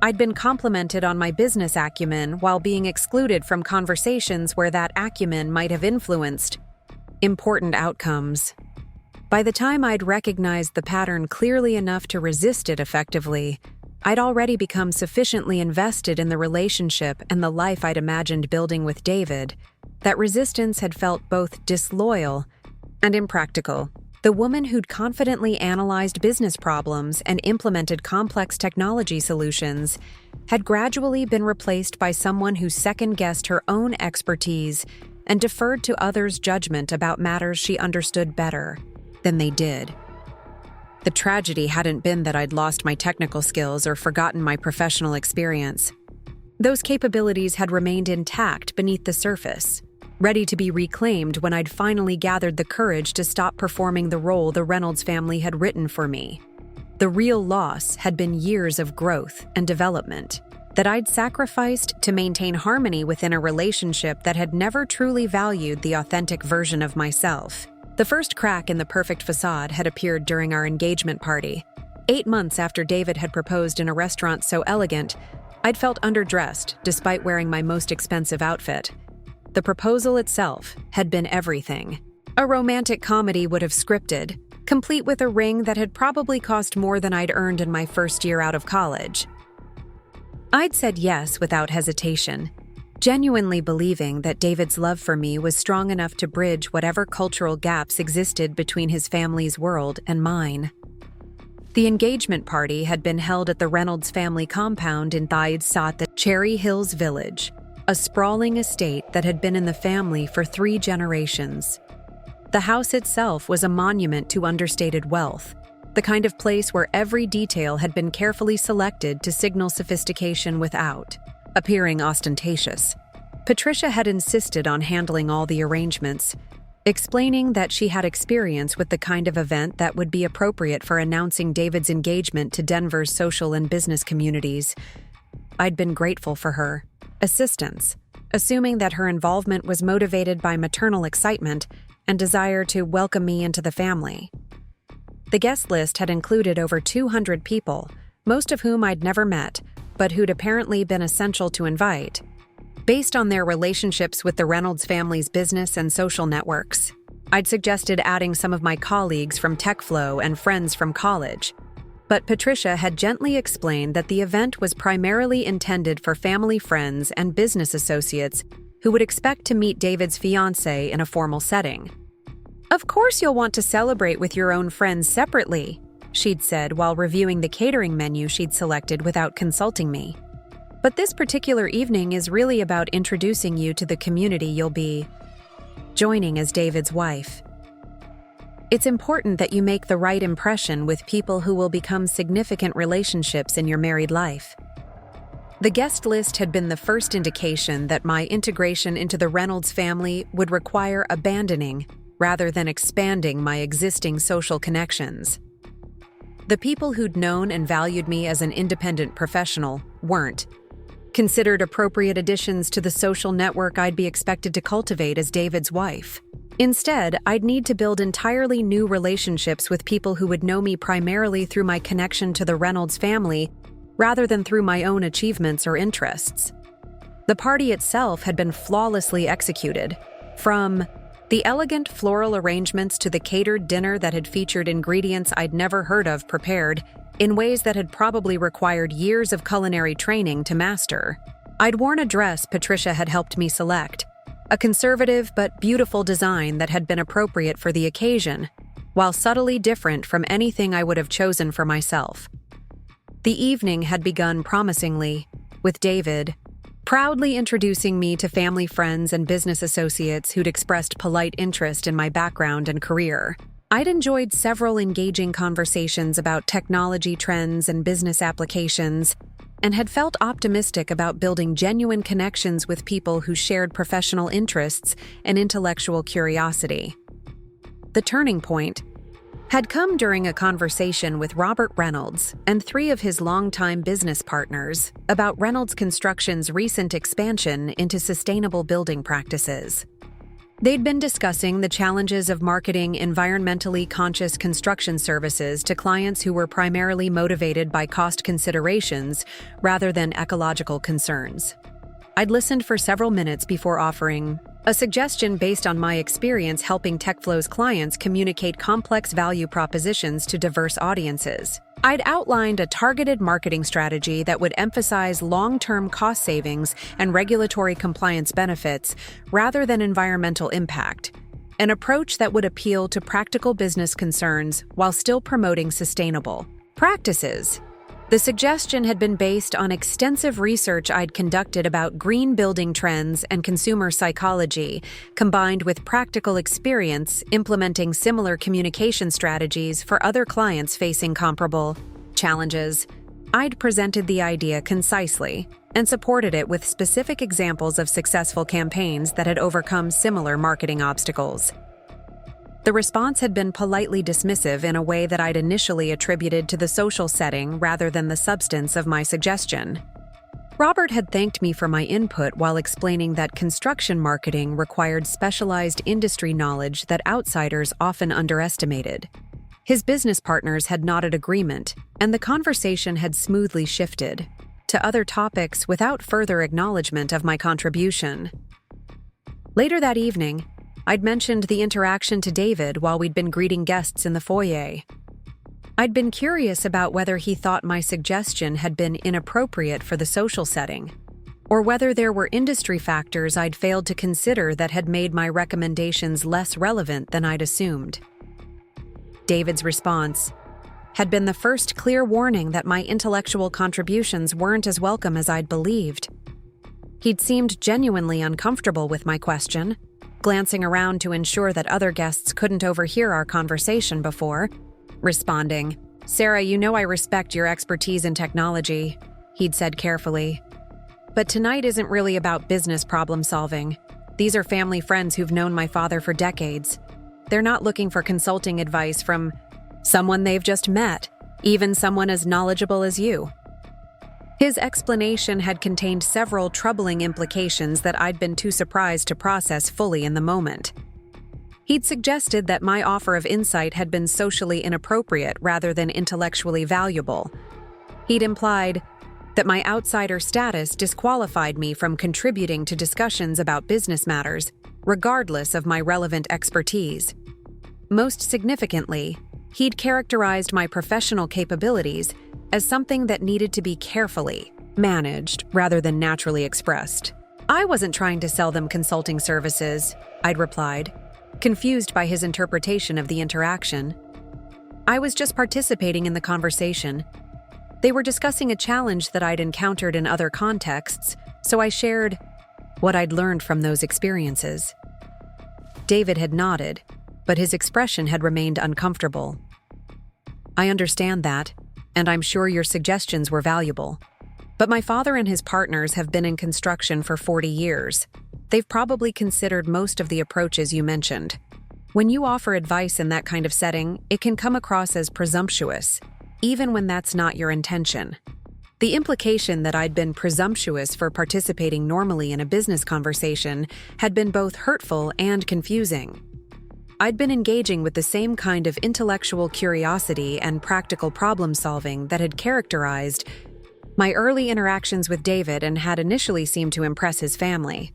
I'd been complimented on my business acumen while being excluded from conversations where that acumen might have influenced important outcomes. By the time I'd recognized the pattern clearly enough to resist it effectively, I'd already become sufficiently invested in the relationship and the life I'd imagined building with David that resistance had felt both disloyal and impractical. The woman who'd confidently analyzed business problems and implemented complex technology solutions had gradually been replaced by someone who second-guessed her own expertise and deferred to others' judgment about matters she understood better than they did. The tragedy hadn't been that I'd lost my technical skills or forgotten my professional experience. Those capabilities had remained intact beneath the surface, ready to be reclaimed when I'd finally gathered the courage to stop performing the role the Reynolds family had written for me. The real loss had been years of growth and development that I'd sacrificed to maintain harmony within a relationship that had never truly valued the authentic version of myself. The first crack in the perfect facade had appeared during our engagement party. 8 months after David had proposed in a restaurant so elegant, I'd felt underdressed despite wearing my most expensive outfit. The proposal itself had been everything. A romantic comedy would have scripted, complete with a ring that had probably cost more than I'd earned in my first year out of college. I'd said yes without hesitation, genuinely believing that David's love for me was strong enough to bridge whatever cultural gaps existed between his family's world and mine. The engagement party had been held at the Reynolds family compound in the Cherry Hills Village, a sprawling estate that had been in the family for 3 generations. The house itself was a monument to understated wealth, the kind of place where every detail had been carefully selected to signal sophistication without appearing ostentatious. Patricia had insisted on handling all the arrangements, explaining that she had experience with the kind of event that would be appropriate for announcing David's engagement to Denver's social and business communities. I'd been grateful for her assistance, assuming that her involvement was motivated by maternal excitement and desire to welcome me into the family. The guest list had included over 200 people, most of whom I'd never met, but who'd apparently been essential to invite, based on their relationships with the Reynolds family's business and social networks. I'd suggested adding some of my colleagues from TechFlow and friends from college, but Patricia had gently explained that the event was primarily intended for family friends and business associates who would expect to meet David's fiancée in a formal setting. "Of course you'll want to celebrate with your own friends separately," she'd said while reviewing the catering menu she'd selected without consulting me. "But this particular evening is really about introducing you to the community you'll be joining as David's wife." It's important that you make the right impression with people who will become significant relationships in your married life. The guest list had been the first indication that my integration into the Reynolds family would require abandoning rather than expanding my existing social connections. The people who'd known and valued me as an independent professional weren't considered appropriate additions to the social network I'd be expected to cultivate as David's wife. Instead, I'd need to build entirely new relationships with people who would know me primarily through my connection to the Reynolds family rather than through my own achievements or interests. The party itself had been flawlessly executed, from the elegant floral arrangements to the catered dinner that had featured ingredients I'd never heard of prepared in ways that had probably required years of culinary training to master. I'd worn a dress Patricia had helped me select, a conservative but beautiful design that had been appropriate for the occasion, while subtly different from anything I would have chosen for myself. The evening had begun promisingly, with David proudly introducing me to family friends and business associates who'd expressed polite interest in my background and career. I'd enjoyed several engaging conversations about technology trends and business applications, and had felt optimistic about building genuine connections with people who shared professional interests and intellectual curiosity. The turning point had come during a conversation with Robert Reynolds and 3 of his longtime business partners about Reynolds Construction's recent expansion into sustainable building practices. They'd been discussing the challenges of marketing environmentally conscious construction services to clients who were primarily motivated by cost considerations rather than ecological concerns. I'd listened for several minutes before offering a suggestion based on my experience helping TechFlow's clients communicate complex value propositions to diverse audiences. I'd outlined a targeted marketing strategy that would emphasize long-term cost savings and regulatory compliance benefits rather than environmental impact, an approach that would appeal to practical business concerns while still promoting sustainable practices. The suggestion had been based on extensive research I'd conducted about green building trends and consumer psychology, combined with practical experience implementing similar communication strategies for other clients facing comparable challenges. I'd presented the idea concisely and supported it with specific examples of successful campaigns that had overcome similar marketing obstacles. The response had been politely dismissive in a way that I'd initially attributed to the social setting rather than the substance of my suggestion. Robert had thanked me for my input while explaining that construction marketing required specialized industry knowledge that outsiders often underestimated. His business partners had nodded agreement, and the conversation had smoothly shifted to other topics without further acknowledgement of my contribution. Later that evening, I'd mentioned the interaction to David while we'd been greeting guests in the foyer. I'd been curious about whether he thought my suggestion had been inappropriate for the social setting, or whether there were industry factors I'd failed to consider that had made my recommendations less relevant than I'd assumed. David's response had been the first clear warning that my intellectual contributions weren't as welcome as I'd believed. He'd seemed genuinely uncomfortable with my question, glancing around to ensure that other guests couldn't overhear our conversation before responding, "Sarah, you know I respect your expertise in technology," he'd said carefully. "But tonight isn't really about business problem solving. These are family friends who've known my father for decades. They're not looking for consulting advice from someone they've just met, even someone as knowledgeable as you." His explanation had contained several troubling implications that I'd been too surprised to process fully in the moment. He'd suggested that my offer of insight had been socially inappropriate rather than intellectually valuable. He'd implied that my outsider status disqualified me from contributing to discussions about business matters, regardless of my relevant expertise. Most significantly, he'd characterized my professional capabilities as something that needed to be carefully managed rather than naturally expressed. "I wasn't trying to sell them consulting services," I'd replied, confused by his interpretation of the interaction. "I was just participating in the conversation. They were discussing a challenge that I'd encountered in other contexts, so I shared what I'd learned from those experiences." David had nodded, but his expression had remained uncomfortable. "I understand that, and I'm sure your suggestions were valuable. But my father and his partners have been in construction for 40 years. They've probably considered most of the approaches you mentioned. When you offer advice in that kind of setting, it can come across as presumptuous, even when that's not your intention." The implication that I'd been presumptuous for participating normally in a business conversation had been both hurtful and confusing. I'd been engaging with the same kind of intellectual curiosity and practical problem-solving that had characterized my early interactions with David and had initially seemed to impress his family.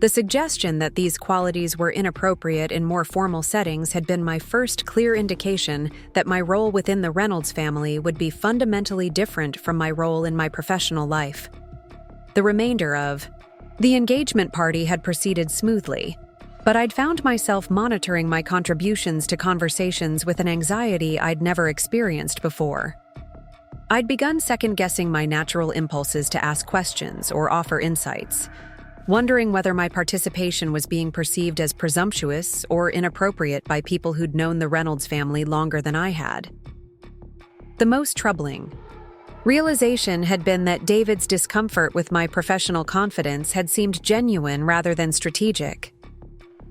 The suggestion that these qualities were inappropriate in more formal settings had been my first clear indication that my role within the Reynolds family would be fundamentally different from my role in my professional life. The remainder of the engagement party had proceeded smoothly, but I'd found myself monitoring my contributions to conversations with an anxiety I'd never experienced before. I'd begun second-guessing my natural impulses to ask questions or offer insights, wondering whether my participation was being perceived as presumptuous or inappropriate by people who'd known the Reynolds family longer than I had. The most troubling realization had been that David's discomfort with my professional confidence had seemed genuine rather than strategic.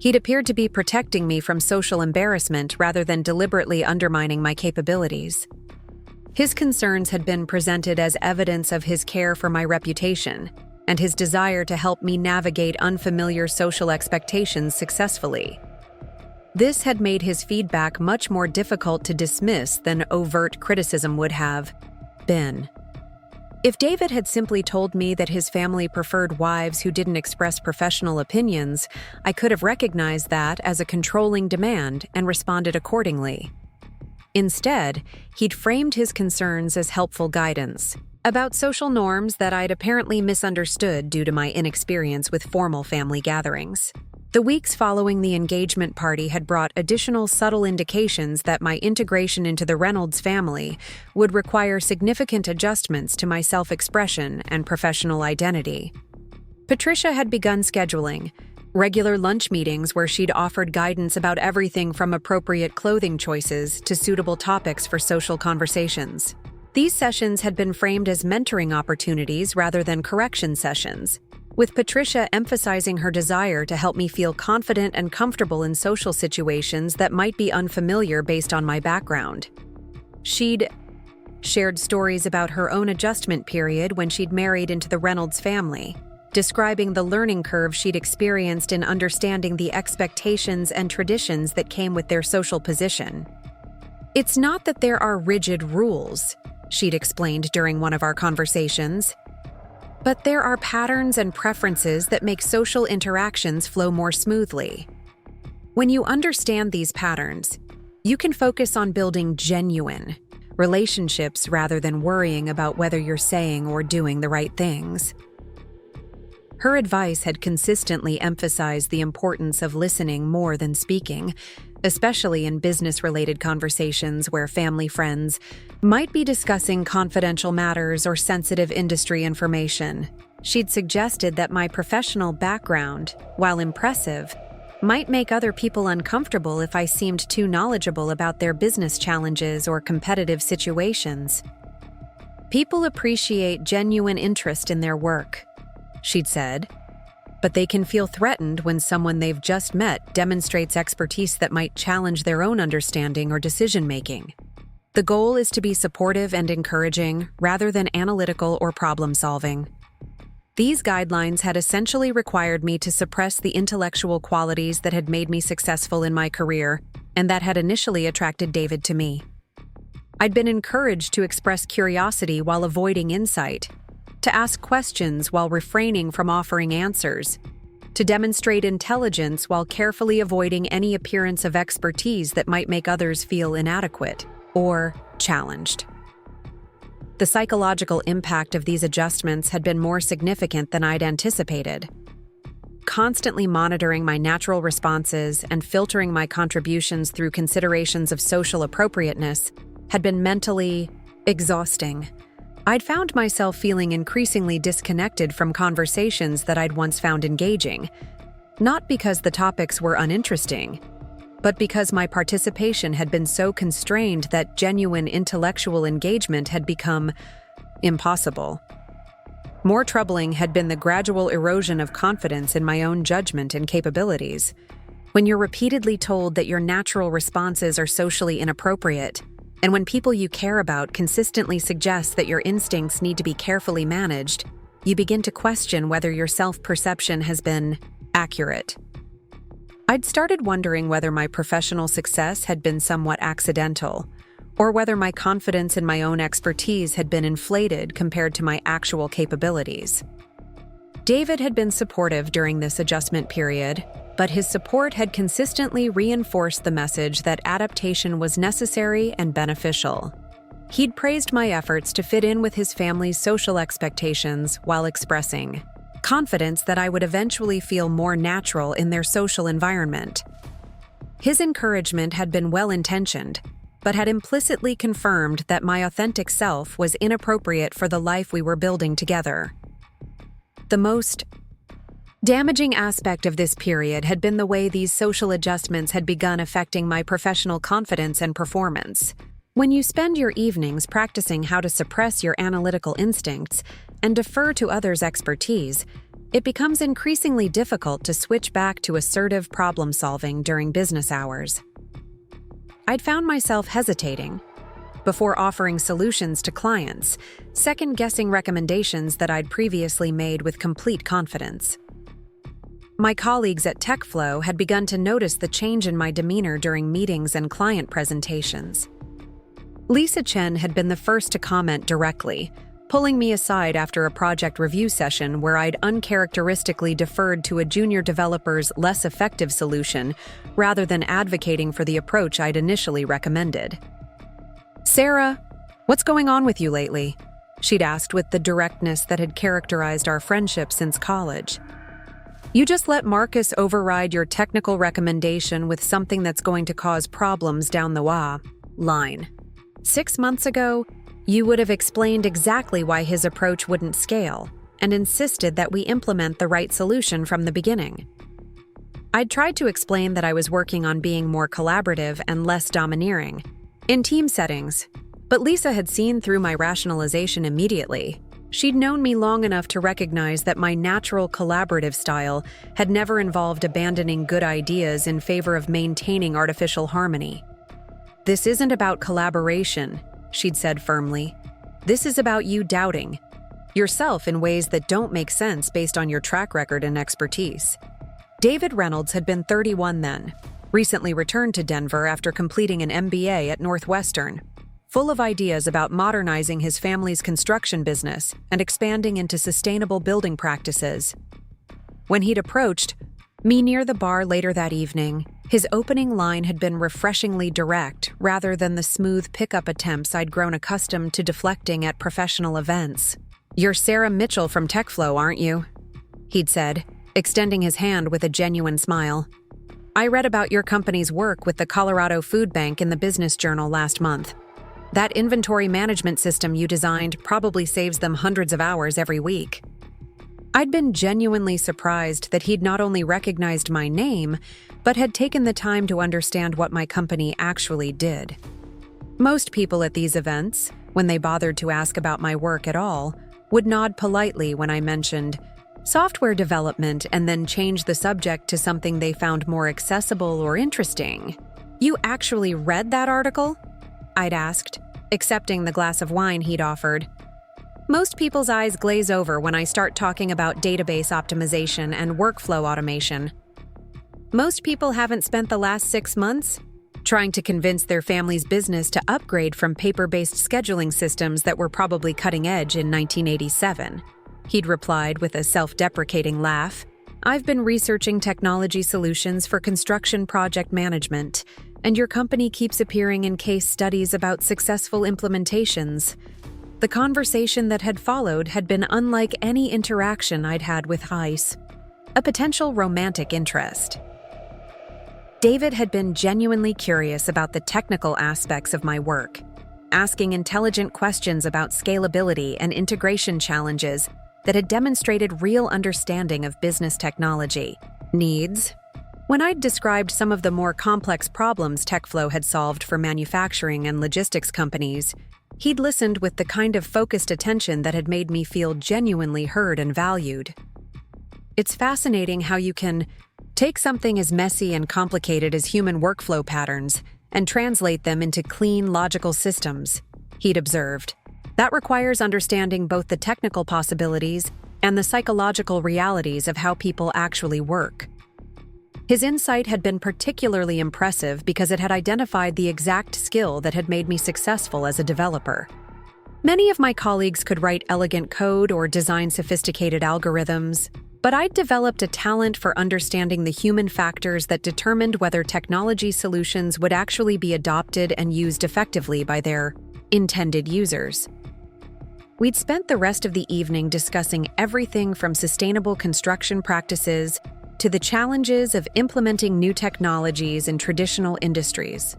He'd appeared to be protecting me from social embarrassment rather than deliberately undermining my capabilities. His concerns had been presented as evidence of his care for my reputation and his desire to help me navigate unfamiliar social expectations successfully. This had made his feedback much more difficult to dismiss than overt criticism would have been. If David had simply told me that his family preferred wives who didn't express professional opinions, I could have recognized that as a controlling demand and responded accordingly. Instead, he'd framed his concerns as helpful guidance about social norms that I'd apparently misunderstood due to my inexperience with formal family gatherings. The weeks following the engagement party had brought additional subtle indications that my integration into the Reynolds family would require significant adjustments to my self-expression and professional identity. Patricia had begun scheduling regular lunch meetings where she'd offered guidance about everything from appropriate clothing choices to suitable topics for social conversations. These sessions had been framed as mentoring opportunities rather than correction sessions, with Patricia emphasizing her desire to help me feel confident and comfortable in social situations that might be unfamiliar based on my background. She'd shared stories about her own adjustment period when she'd married into the Reynolds family, describing the learning curve she'd experienced in understanding the expectations and traditions that came with their social position. "It's not that there are rigid rules," she'd explained during one of our conversations, "but there are patterns and preferences that make social interactions flow more smoothly. When you understand these patterns, you can focus on building genuine relationships rather than worrying about whether you're saying or doing the right things." Her advice had consistently emphasized the importance of listening more than speaking, especially in business-related conversations where family friends might be discussing confidential matters or sensitive industry information. She'd suggested that my professional background, while impressive, might make other people uncomfortable if I seemed too knowledgeable about their business challenges or competitive situations. "People appreciate genuine interest in their work," she'd said, "but they can feel threatened when someone they've just met demonstrates expertise that might challenge their own understanding or decision-making. The goal is to be supportive and encouraging rather than analytical or problem-solving." These guidelines had essentially required me to suppress the intellectual qualities that had made me successful in my career and that had initially attracted David to me. I'd been encouraged to express curiosity while avoiding insight, to ask questions while refraining from offering answers, to demonstrate intelligence while carefully avoiding any appearance of expertise that might make others feel inadequate or challenged. The psychological impact of these adjustments had been more significant than I'd anticipated. Constantly monitoring my natural responses and filtering my contributions through considerations of social appropriateness had been mentally exhausting. I'd found myself feeling increasingly disconnected from conversations that I'd once found engaging, not because the topics were uninteresting, but because my participation had been so constrained that genuine intellectual engagement had become impossible. More troubling had been the gradual erosion of confidence in my own judgment and capabilities. When you're repeatedly told that your natural responses are socially inappropriate, and when people you care about consistently suggest that your instincts need to be carefully managed, you begin to question whether your self-perception has been accurate. I'd started wondering whether my professional success had been somewhat accidental, or whether my confidence in my own expertise had been inflated compared to my actual capabilities. David had been supportive during this adjustment period, but his support had consistently reinforced the message that adaptation was necessary and beneficial. He'd praised my efforts to fit in with his family's social expectations while expressing confidence that I would eventually feel more natural in their social environment. His encouragement had been well-intentioned, but had implicitly confirmed that my authentic self was inappropriate for the life we were building together. The most damaging aspect of this period had been the way these social adjustments had begun affecting my professional confidence and performance. When you spend your evenings practicing how to suppress your analytical instincts and defer to others' expertise, it becomes increasingly difficult to switch back to assertive problem-solving during business hours. I'd found myself hesitating before offering solutions to clients, second-guessing recommendations that I'd previously made with complete confidence. My colleagues at TechFlow had begun to notice the change in my demeanor during meetings and client presentations. Lisa Chen had been the first to comment directly, pulling me aside after a project review session where I'd uncharacteristically deferred to a junior developer's less effective solution rather than advocating for the approach I'd initially recommended. "Sarah, what's going on with you lately?" she'd asked with the directness that had characterized our friendship since college. "You just let Marcus override your technical recommendation with something that's going to cause problems down the line. 6 months ago, you would have explained exactly why his approach wouldn't scale and insisted that we implement the right solution from the beginning." I'd tried to explain that I was working on being more collaborative and less domineering in team settings, but Lisa had seen through my rationalization immediately. She'd known me long enough to recognize that my natural collaborative style had never involved abandoning good ideas in favor of maintaining artificial harmony. "This isn't about collaboration," she'd said firmly. "This is about you doubting yourself in ways that don't make sense based on your track record and expertise." David Reynolds had been 31 then, recently returned to Denver after completing an MBA at Northwestern, full of ideas about modernizing his family's construction business and expanding into sustainable building practices. When he'd approached me near the bar later that evening, his opening line had been refreshingly direct rather than the smooth pickup attempts I'd grown accustomed to deflecting at professional events. "You're Sarah Mitchell from TechFlow, aren't you?" he'd said, extending his hand with a genuine smile. "I read about your company's work with the Colorado Food Bank in the Business Journal last month. That inventory management system you designed probably saves them hundreds of hours every week." I'd been genuinely surprised that he'd not only recognized my name, but had taken the time to understand what my company actually did. Most people at these events, when they bothered to ask about my work at all, would nod politely when I mentioned software development and then change the subject to something they found more accessible or interesting. "You actually read that article?" I'd asked, accepting the glass of wine he'd offered. Most people's eyes glaze over when I start talking about database optimization and workflow automation. Most people haven't spent the last 6 months trying to convince their family's business to upgrade from paper-based scheduling systems that were probably cutting edge in 1987. He'd replied with a self-deprecating laugh. "I've been researching technology solutions for construction project management, and your company keeps appearing in case studies about successful implementations." The conversation that had followed had been unlike any interaction I'd had with Heiss, a potential romantic interest. David had been genuinely curious about the technical aspects of my work, asking intelligent questions about scalability and integration challenges that had demonstrated real understanding of business technology needs. When I'd described some of the more complex problems TechFlow had solved for manufacturing and logistics companies, he'd listened with the kind of focused attention that had made me feel genuinely heard and valued. It's fascinating how you can take something as messy and complicated as human workflow patterns and translate them into clean, logical systems, he'd observed. That requires understanding both the technical possibilities and the psychological realities of how people actually work. His insight had been particularly impressive because it had identified the exact skill that had made me successful as a developer. Many of my colleagues could write elegant code or design sophisticated algorithms, but I'd developed a talent for understanding the human factors that determined whether technology solutions would actually be adopted and used effectively by their intended users. We'd spent the rest of the evening discussing everything from sustainable construction practices to the challenges of implementing new technologies in traditional industries.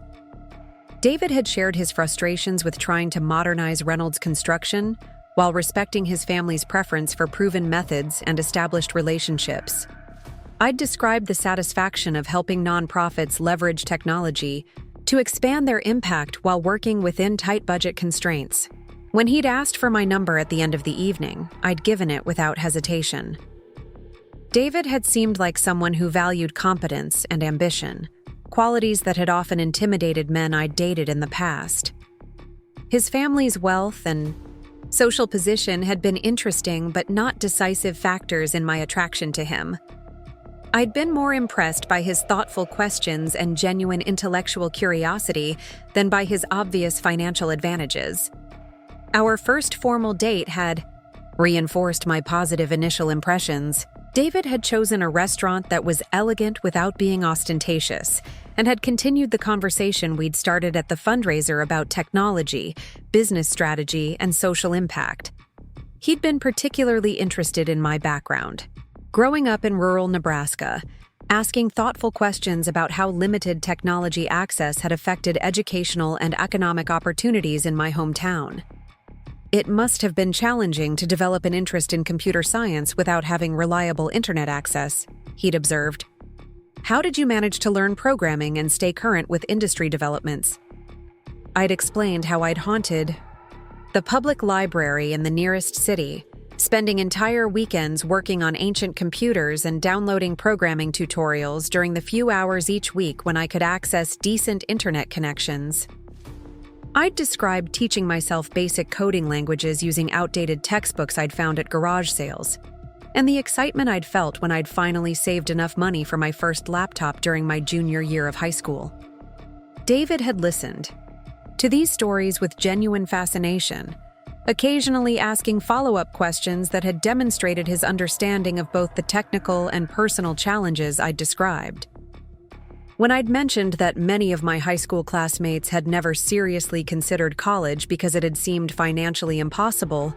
David had shared his frustrations with trying to modernize Reynolds construction while respecting his family's preference for proven methods and established relationships. I'd described the satisfaction of helping nonprofits leverage technology to expand their impact while working within tight budget constraints. When he'd asked for my number at the end of the evening, I'd given it without hesitation. David had seemed like someone who valued competence and ambition, qualities that had often intimidated men I'd dated in the past. His family's wealth and social position had been interesting but not decisive factors in my attraction to him. I'd been more impressed by his thoughtful questions and genuine intellectual curiosity than by his obvious financial advantages. Our first formal date had reinforced my positive initial impressions. David had chosen a restaurant that was elegant without being ostentatious, and had continued the conversation we'd started at the fundraiser about technology, business strategy, and social impact. He'd been particularly interested in my background. Growing up in rural Nebraska, asking thoughtful questions about how limited technology access had affected educational and economic opportunities in my hometown. It must have been challenging to develop an interest in computer science without having reliable internet access, he'd observed. How did you manage to learn programming and stay current with industry developments? I'd explained how I'd haunted the public library in the nearest city, spending entire weekends working on ancient computers and downloading programming tutorials during the few hours each week when I could access decent internet connections. I'd described teaching myself basic coding languages using outdated textbooks I'd found at garage sales, and the excitement I'd felt when I'd finally saved enough money for my first laptop during my junior year of high school. David had listened to these stories with genuine fascination, occasionally asking follow-up questions that had demonstrated his understanding of both the technical and personal challenges I'd described. When I'd mentioned that many of my high school classmates had never seriously considered college because it had seemed financially impossible,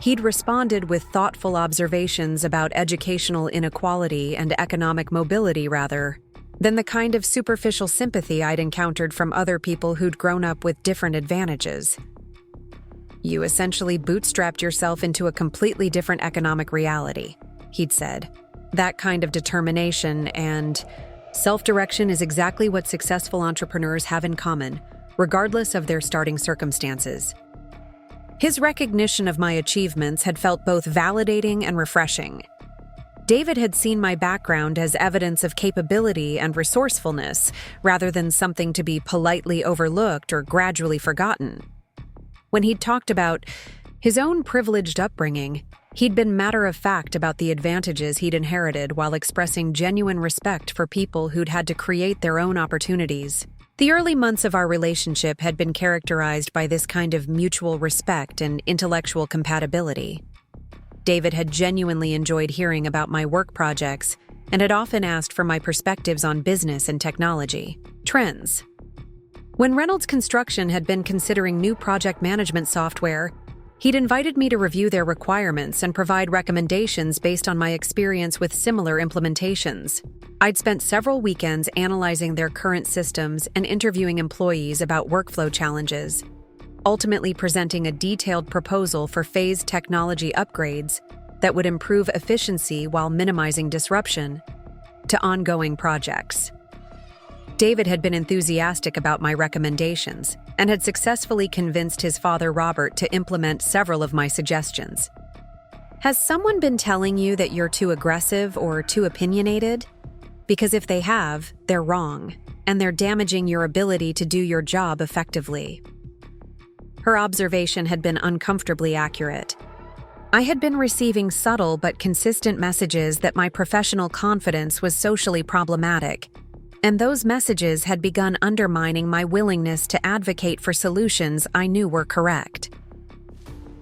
he'd responded with thoughtful observations about educational inequality and economic mobility rather than the kind of superficial sympathy I'd encountered from other people who'd grown up with different advantages. You essentially bootstrapped yourself into a completely different economic reality, he'd said. That kind of determination and self-direction is exactly what successful entrepreneurs have in common, regardless of their starting circumstances. His recognition of my achievements had felt both validating and refreshing. David had seen my background as evidence of capability and resourcefulness, rather than something to be politely overlooked or gradually forgotten. When he'd talked about his own privileged upbringing, he'd been matter-of-fact about the advantages he'd inherited while expressing genuine respect for people who'd had to create their own opportunities. The early months of our relationship had been characterized by this kind of mutual respect and intellectual compatibility. David had genuinely enjoyed hearing about my work projects and had often asked for my perspectives on business and technology trends. When Reynolds Construction had been considering new project management software, he'd invited me to review their requirements and provide recommendations based on my experience with similar implementations. I'd spent several weekends analyzing their current systems and interviewing employees about workflow challenges, ultimately presenting a detailed proposal for phased technology upgrades that would improve efficiency while minimizing disruption. to ongoing projects. David had been enthusiastic about my recommendations and had successfully convinced his father Robert to implement several of my suggestions. Has someone been telling you that you're too aggressive or too opinionated? Because if they have, they're wrong, and they're damaging your ability to do your job effectively. Her observation had been uncomfortably accurate. I had been receiving subtle but consistent messages that my professional confidence was socially problematic, and those messages had begun undermining my willingness to advocate for solutions I knew were correct.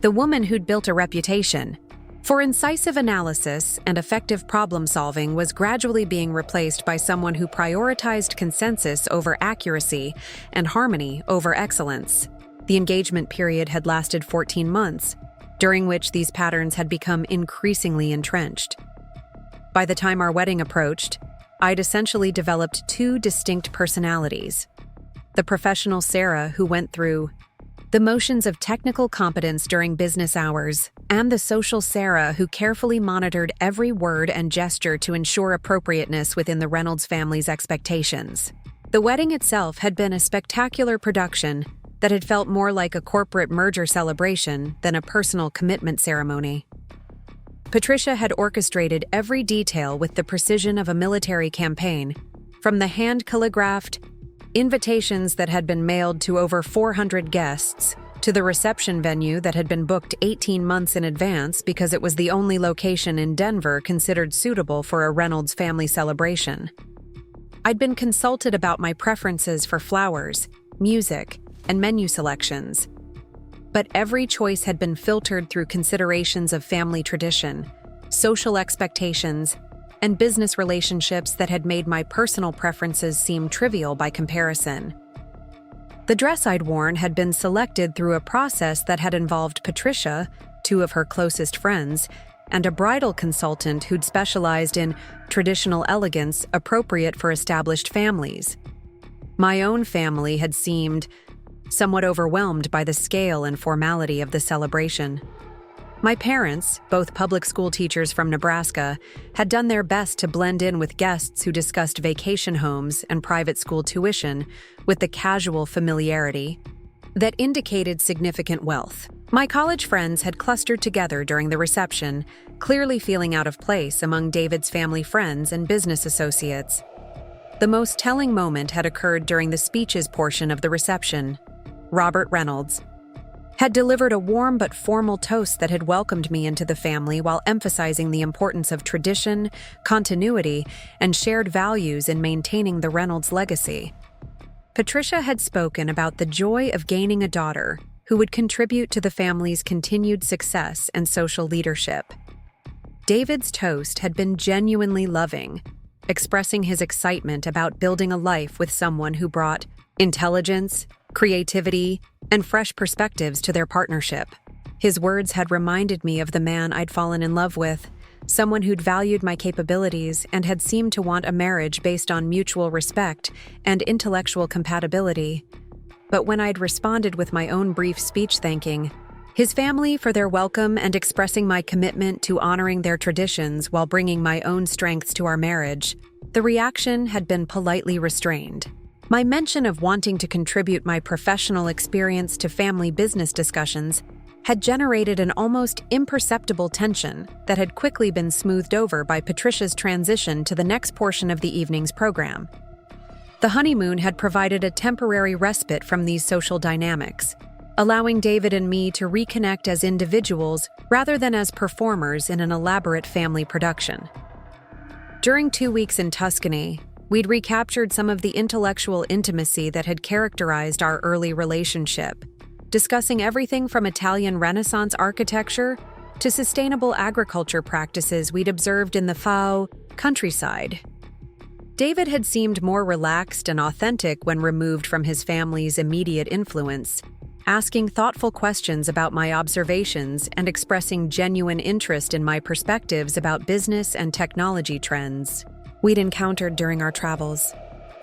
The woman who'd built a reputation for incisive analysis and effective problem-solving was gradually being replaced by someone who prioritized consensus over accuracy and harmony over excellence. The engagement period had lasted 14 months, during which these patterns had become increasingly entrenched. By the time our wedding approached, I'd essentially developed two distinct personalities: the professional Sarah who went through the motions of technical competence during business hours, and the social Sarah who carefully monitored every word and gesture to ensure appropriateness within the Reynolds family's expectations. The wedding itself had been a spectacular production that had felt more like a corporate merger celebration than a personal commitment ceremony. Patricia had orchestrated every detail with the precision of a military campaign, from the hand-calligraphed invitations that had been mailed to over 400 guests to the reception venue that had been booked 18 months in advance because it was the only location in Denver considered suitable for a Reynolds family celebration. I'd been consulted about my preferences for flowers, music, and menu selections, but every choice had been filtered through considerations of family tradition, social expectations, and business relationships that had made my personal preferences seem trivial by comparison. The dress I'd worn had been selected through a process that had involved Patricia, two of her closest friends, and a bridal consultant who'd specialized in traditional elegance appropriate for established families. My own family had seemed somewhat overwhelmed by the scale and formality of the celebration. My parents, both public school teachers from Nebraska, had done their best to blend in with guests who discussed vacation homes and private school tuition with the casual familiarity that indicated significant wealth. My college friends had clustered together during the reception, clearly feeling out of place among David's family friends and business associates. The most telling moment had occurred during the speeches portion of the reception. Robert Reynolds had delivered a warm but formal toast that had welcomed me into the family while emphasizing the importance of tradition, continuity, and shared values in maintaining the Reynolds legacy. Patricia had spoken about the joy of gaining a daughter who would contribute to the family's continued success and social leadership. David's toast had been genuinely loving, expressing his excitement about building a life with someone who brought intelligence, creativity, and fresh perspectives to their partnership. His words had reminded me of the man I'd fallen in love with, someone who'd valued my capabilities and had seemed to want a marriage based on mutual respect and intellectual compatibility. But when I'd responded with my own brief speech thanking his family for their welcome and expressing my commitment to honoring their traditions while bringing my own strengths to our marriage, the reaction had been politely restrained. My mention of wanting to contribute my professional experience to family business discussions had generated an almost imperceptible tension that had quickly been smoothed over by Patricia's transition to the next portion of the evening's program. The honeymoon had provided a temporary respite from these social dynamics, allowing David and me to reconnect as individuals rather than as performers in an elaborate family production. During 2 weeks in Tuscany, we'd recaptured some of the intellectual intimacy that had characterized our early relationship, discussing everything from Italian Renaissance architecture to sustainable agriculture practices we'd observed in the Fao countryside. David had seemed more relaxed and authentic when removed from his family's immediate influence, asking thoughtful questions about my observations and expressing genuine interest in my perspectives about business and technology trends we'd encountered during our travels.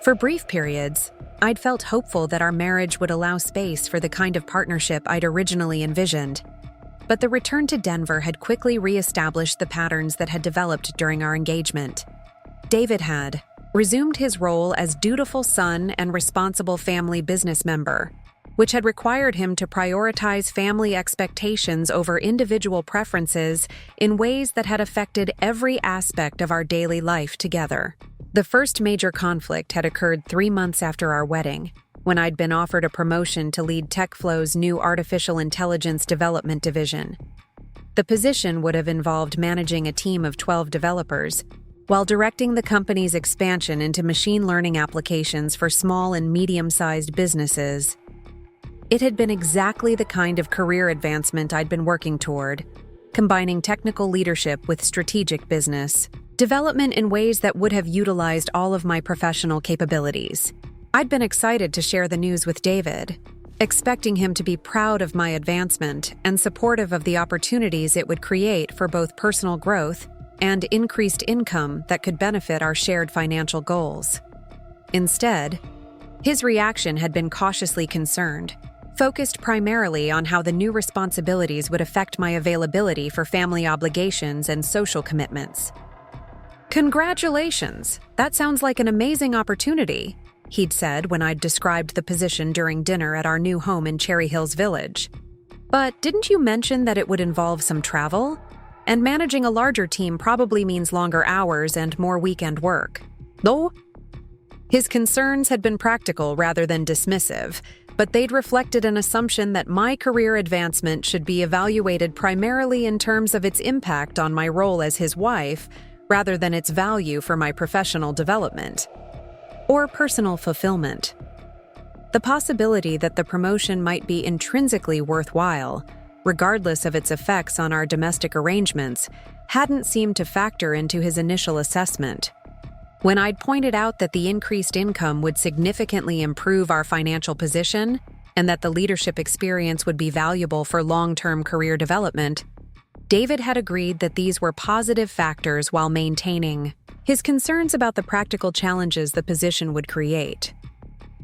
For brief periods, I'd felt hopeful that our marriage would allow space for the kind of partnership I'd originally envisioned. But the return to Denver had quickly reestablished the patterns that had developed during our engagement. David had resumed his role as dutiful son and responsible family business member, which had required him to prioritize family expectations over individual preferences in ways that had affected every aspect of our daily life together. The first major conflict had occurred 3 months after our wedding, when I'd been offered a promotion to lead TechFlow's new artificial intelligence development division. The position would have involved managing a team of 12 developers, while directing the company's expansion into machine learning applications for small and medium-sized businesses. It had been exactly the kind of career advancement I'd been working toward, combining technical leadership with strategic business development in ways that would have utilized all of my professional capabilities. I'd been excited to share the news with David, expecting him to be proud of my advancement and supportive of the opportunities it would create for both personal growth and increased income that could benefit our shared financial goals. Instead, his reaction had been cautiously concerned, focused primarily on how the new responsibilities would affect my availability for family obligations and social commitments. "Congratulations! That sounds like an amazing opportunity," he'd said when I'd described the position during dinner at our new home in Cherry Hills Village. "But didn't you mention that it would involve some travel? And managing a larger team probably means longer hours and more weekend work." "No." His concerns had been practical rather than dismissive, but they'd reflected an assumption that my career advancement should be evaluated primarily in terms of its impact on my role as his wife, rather than its value for my professional development or personal fulfillment. The possibility that the promotion might be intrinsically worthwhile, regardless of its effects on our domestic arrangements, hadn't seemed to factor into his initial assessment. When I'd pointed out that the increased income would significantly improve our financial position and that the leadership experience would be valuable for long-term career development, David had agreed that these were positive factors while maintaining his concerns about the practical challenges the position would create.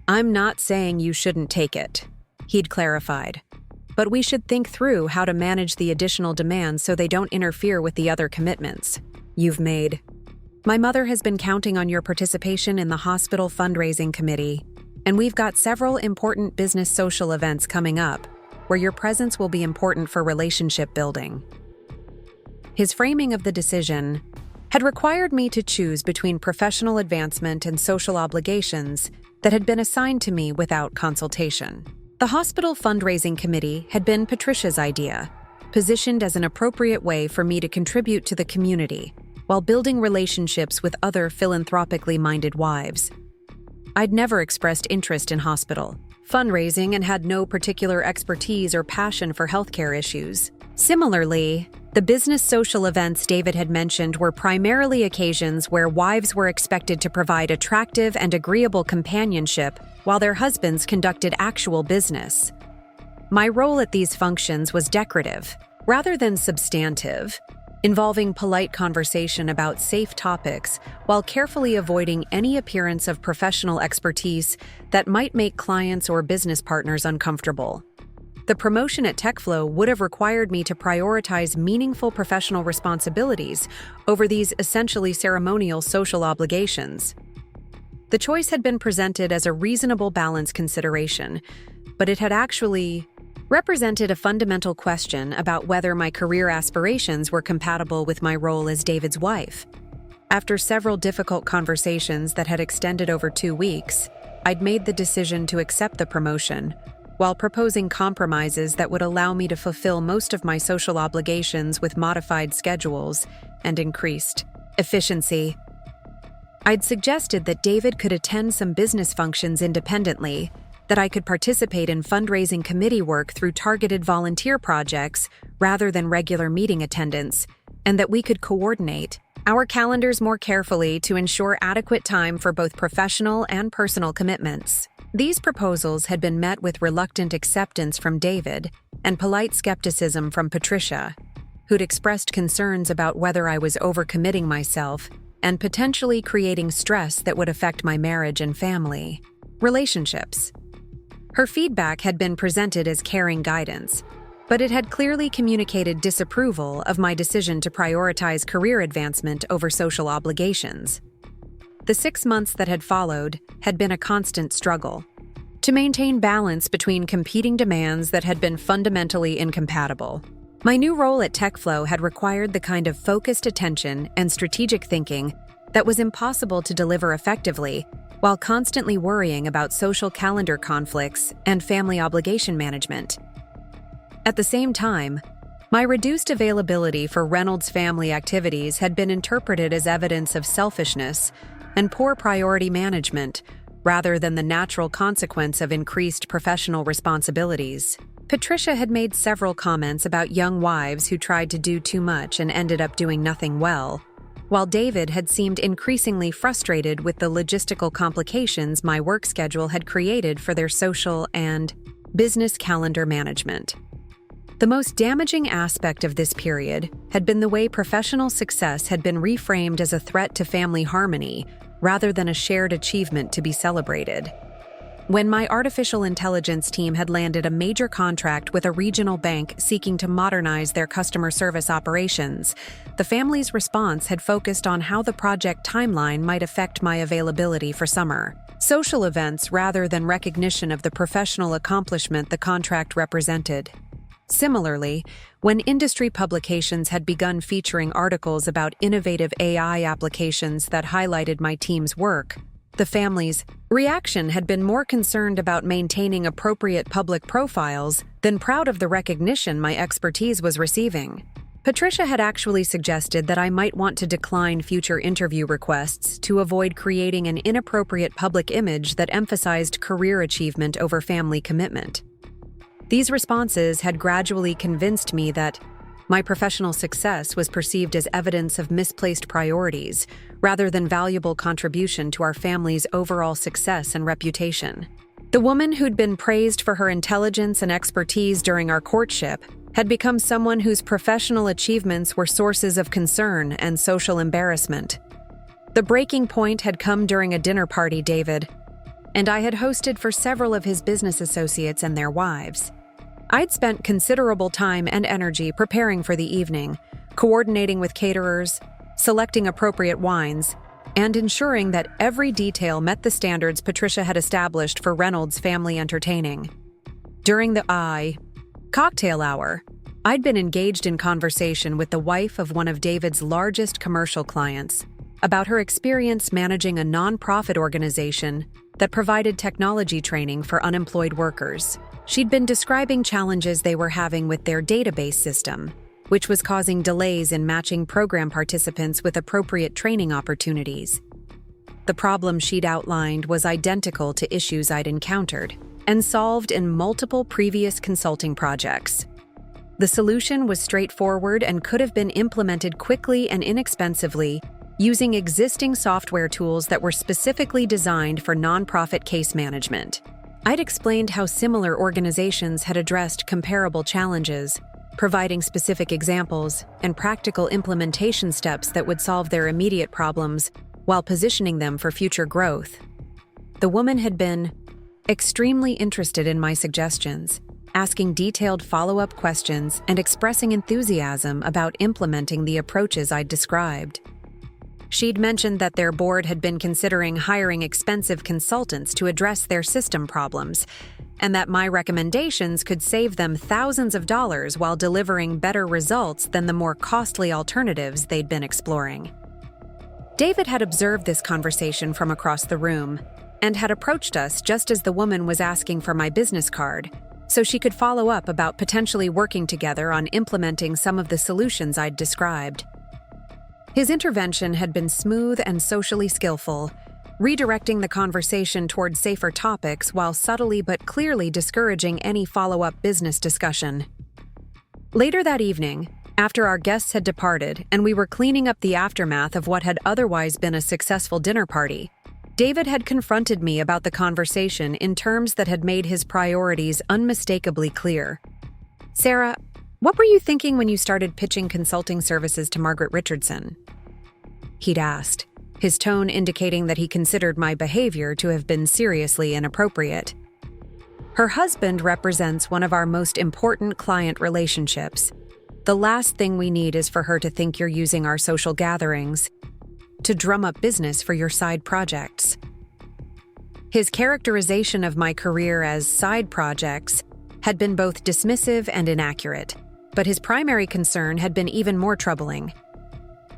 "I'm not saying you shouldn't take it," he'd clarified, "but we should think through how to manage the additional demands so they don't interfere with the other commitments you've made. My mother has been counting on your participation in the hospital fundraising committee, and we've got several important business social events coming up where your presence will be important for relationship building." His framing of the decision had required me to choose between professional advancement and social obligations that had been assigned to me without consultation. The hospital fundraising committee had been Patricia's idea, positioned as an appropriate way for me to contribute to the community while building relationships with other philanthropically minded wives. I'd never expressed interest in hospital fundraising and had no particular expertise or passion for healthcare issues. Similarly, the business social events David had mentioned were primarily occasions where wives were expected to provide attractive and agreeable companionship while their husbands conducted actual business. My role at these functions was decorative, rather than substantive, involving polite conversation about safe topics while carefully avoiding any appearance of professional expertise that might make clients or business partners uncomfortable. The promotion at TechFlow would have required me to prioritize meaningful professional responsibilities over these essentially ceremonial social obligations. The choice had been presented as a reasonable balance consideration, but it had actually represented a fundamental question about whether my career aspirations were compatible with my role as David's wife. After several difficult conversations that had extended over 2 weeks, I'd made the decision to accept the promotion, while proposing compromises that would allow me to fulfill most of my social obligations with modified schedules and increased efficiency. I'd suggested that David could attend some business functions independently, that I could participate in fundraising committee work through targeted volunteer projects rather than regular meeting attendance, and that we could coordinate our calendars more carefully to ensure adequate time for both professional and personal commitments. These proposals had been met with reluctant acceptance from David and polite skepticism from Patricia, who'd expressed concerns about whether I was overcommitting myself and potentially creating stress that would affect my marriage and family relationships. Her feedback had been presented as caring guidance, but it had clearly communicated disapproval of my decision to prioritize career advancement over social obligations. The 6 months that had followed had been a constant struggle to maintain balance between competing demands that had been fundamentally incompatible. My new role at TechFlow had required the kind of focused attention and strategic thinking that was impossible to deliver effectively while constantly worrying about social calendar conflicts and family obligation management. At the same time, my reduced availability for Reynolds family activities had been interpreted as evidence of selfishness and poor priority management rather than the natural consequence of increased professional responsibilities. Patricia had made several comments about young wives who tried to do too much and ended up doing nothing well, while David had seemed increasingly frustrated with the logistical complications my work schedule had created for their social and business calendar management. The most damaging aspect of this period had been the way professional success had been reframed as a threat to family harmony rather than a shared achievement to be celebrated. When my artificial intelligence team had landed a major contract with a regional bank seeking to modernize their customer service operations, the family's response had focused on how the project timeline might affect my availability for summer social events rather than recognition of the professional accomplishment the contract represented. Similarly, when industry publications had begun featuring articles about innovative AI applications that highlighted my team's work, the family's reaction had been more concerned about maintaining appropriate public profiles than proud of the recognition my expertise was receiving. Patricia had actually suggested that I might want to decline future interview requests to avoid creating an inappropriate public image that emphasized career achievement over family commitment. These responses had gradually convinced me that my professional success was perceived as evidence of misplaced priorities rather than valuable contribution to our family's overall success and reputation. The woman who'd been praised for her intelligence and expertise during our courtship had become someone whose professional achievements were sources of concern and social embarrassment. The breaking point had come during a dinner party David and I had hosted for several of his business associates and their wives. I'd spent considerable time and energy preparing for the evening, coordinating with caterers, selecting appropriate wines, and ensuring that every detail met the standards Patricia had established for Reynolds family entertaining. During the cocktail hour, I'd been engaged in conversation with the wife of one of David's largest commercial clients about her experience managing a nonprofit organization that provided technology training for unemployed workers. She'd been describing challenges they were having with their database system, which was causing delays in matching program participants with appropriate training opportunities. The problem she'd outlined was identical to issues I'd encountered and solved in multiple previous consulting projects. The solution was straightforward and could have been implemented quickly and inexpensively using existing software tools that were specifically designed for nonprofit case management. I'd explained how similar organizations had addressed comparable challenges, providing specific examples and practical implementation steps that would solve their immediate problems while positioning them for future growth. The woman had been extremely interested in my suggestions, asking detailed follow-up questions and expressing enthusiasm about implementing the approaches I'd described. She'd mentioned that their board had been considering hiring expensive consultants to address their system problems, and that my recommendations could save them thousands of dollars while delivering better results than the more costly alternatives they'd been exploring. David had observed this conversation from across the room and had approached us just as the woman was asking for my business card, so she could follow up about potentially working together on implementing some of the solutions I'd described. His intervention had been smooth and socially skillful, redirecting the conversation toward safer topics while subtly but clearly discouraging any follow-up business discussion. Later that evening, after our guests had departed and we were cleaning up the aftermath of what had otherwise been a successful dinner party, David had confronted me about the conversation in terms that had made his priorities unmistakably clear. "Sarah, what were you thinking when you started pitching consulting services to Margaret Richardson?" He'd asked, his tone indicating that he considered my behavior to have been seriously inappropriate. Her husband represents one of our most important client relationships. The last thing we need is for her to think you're using our social gatherings. to drum up business for your side projects. His characterization of my career as side projects had been both dismissive and inaccurate, but his primary concern had been even more troubling.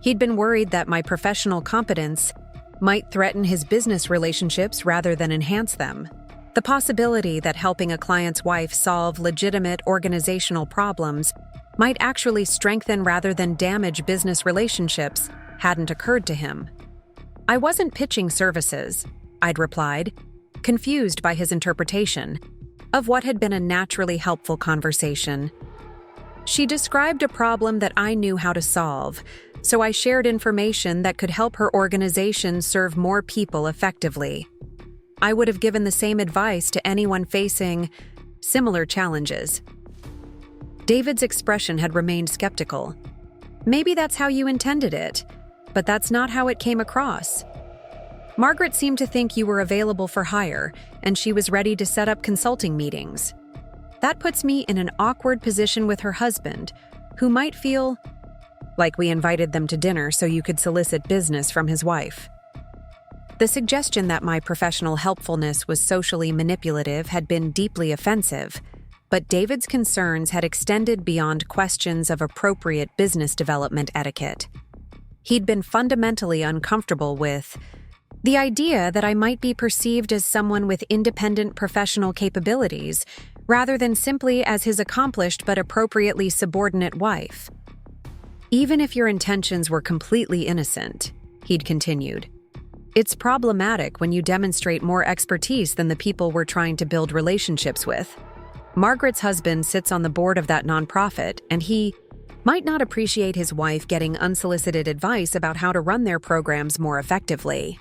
He'd been worried that my professional competence might threaten his business relationships rather than enhance them. The possibility that helping a client's wife solve legitimate organizational problems might actually strengthen rather than damage business relationships hadn't occurred to him. "I wasn't pitching services," I'd replied, confused by his interpretation of what had been a naturally helpful conversation. She described a problem that I knew how to solve, so I shared information that could help her organization serve more people effectively. I would have given the same advice to anyone facing similar challenges. David's expression had remained skeptical. "Maybe that's how you intended it, but that's not how it came across. Margaret seemed to think you were available for hire, and she was ready to set up consulting meetings. That puts me in an awkward position with her husband, who might feel like we invited them to dinner so you could solicit business from his wife." The suggestion that my professional helpfulness was socially manipulative had been deeply offensive, but David's concerns had extended beyond questions of appropriate business development etiquette. He'd been fundamentally uncomfortable with the idea that I might be perceived as someone with independent professional capabilities, rather than simply as his accomplished but appropriately subordinate wife. "Even if your intentions were completely innocent," he'd continued, "it's problematic when you demonstrate more expertise than the people we're trying to build relationships with. Margaret's husband sits on the board of that nonprofit, and he might not appreciate his wife getting unsolicited advice about how to run their programs more effectively."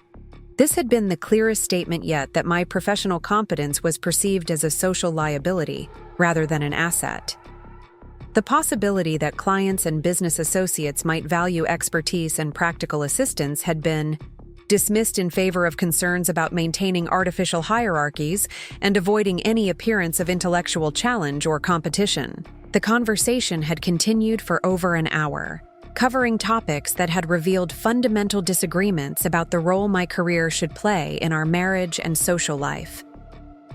This had been the clearest statement yet that my professional competence was perceived as a social liability rather than an asset. The possibility that clients and business associates might value expertise and practical assistance had been dismissed in favor of concerns about maintaining artificial hierarchies and avoiding any appearance of intellectual challenge or competition. The conversation had continued for over an hour, covering topics that had revealed fundamental disagreements about the role my career should play in our marriage and social life.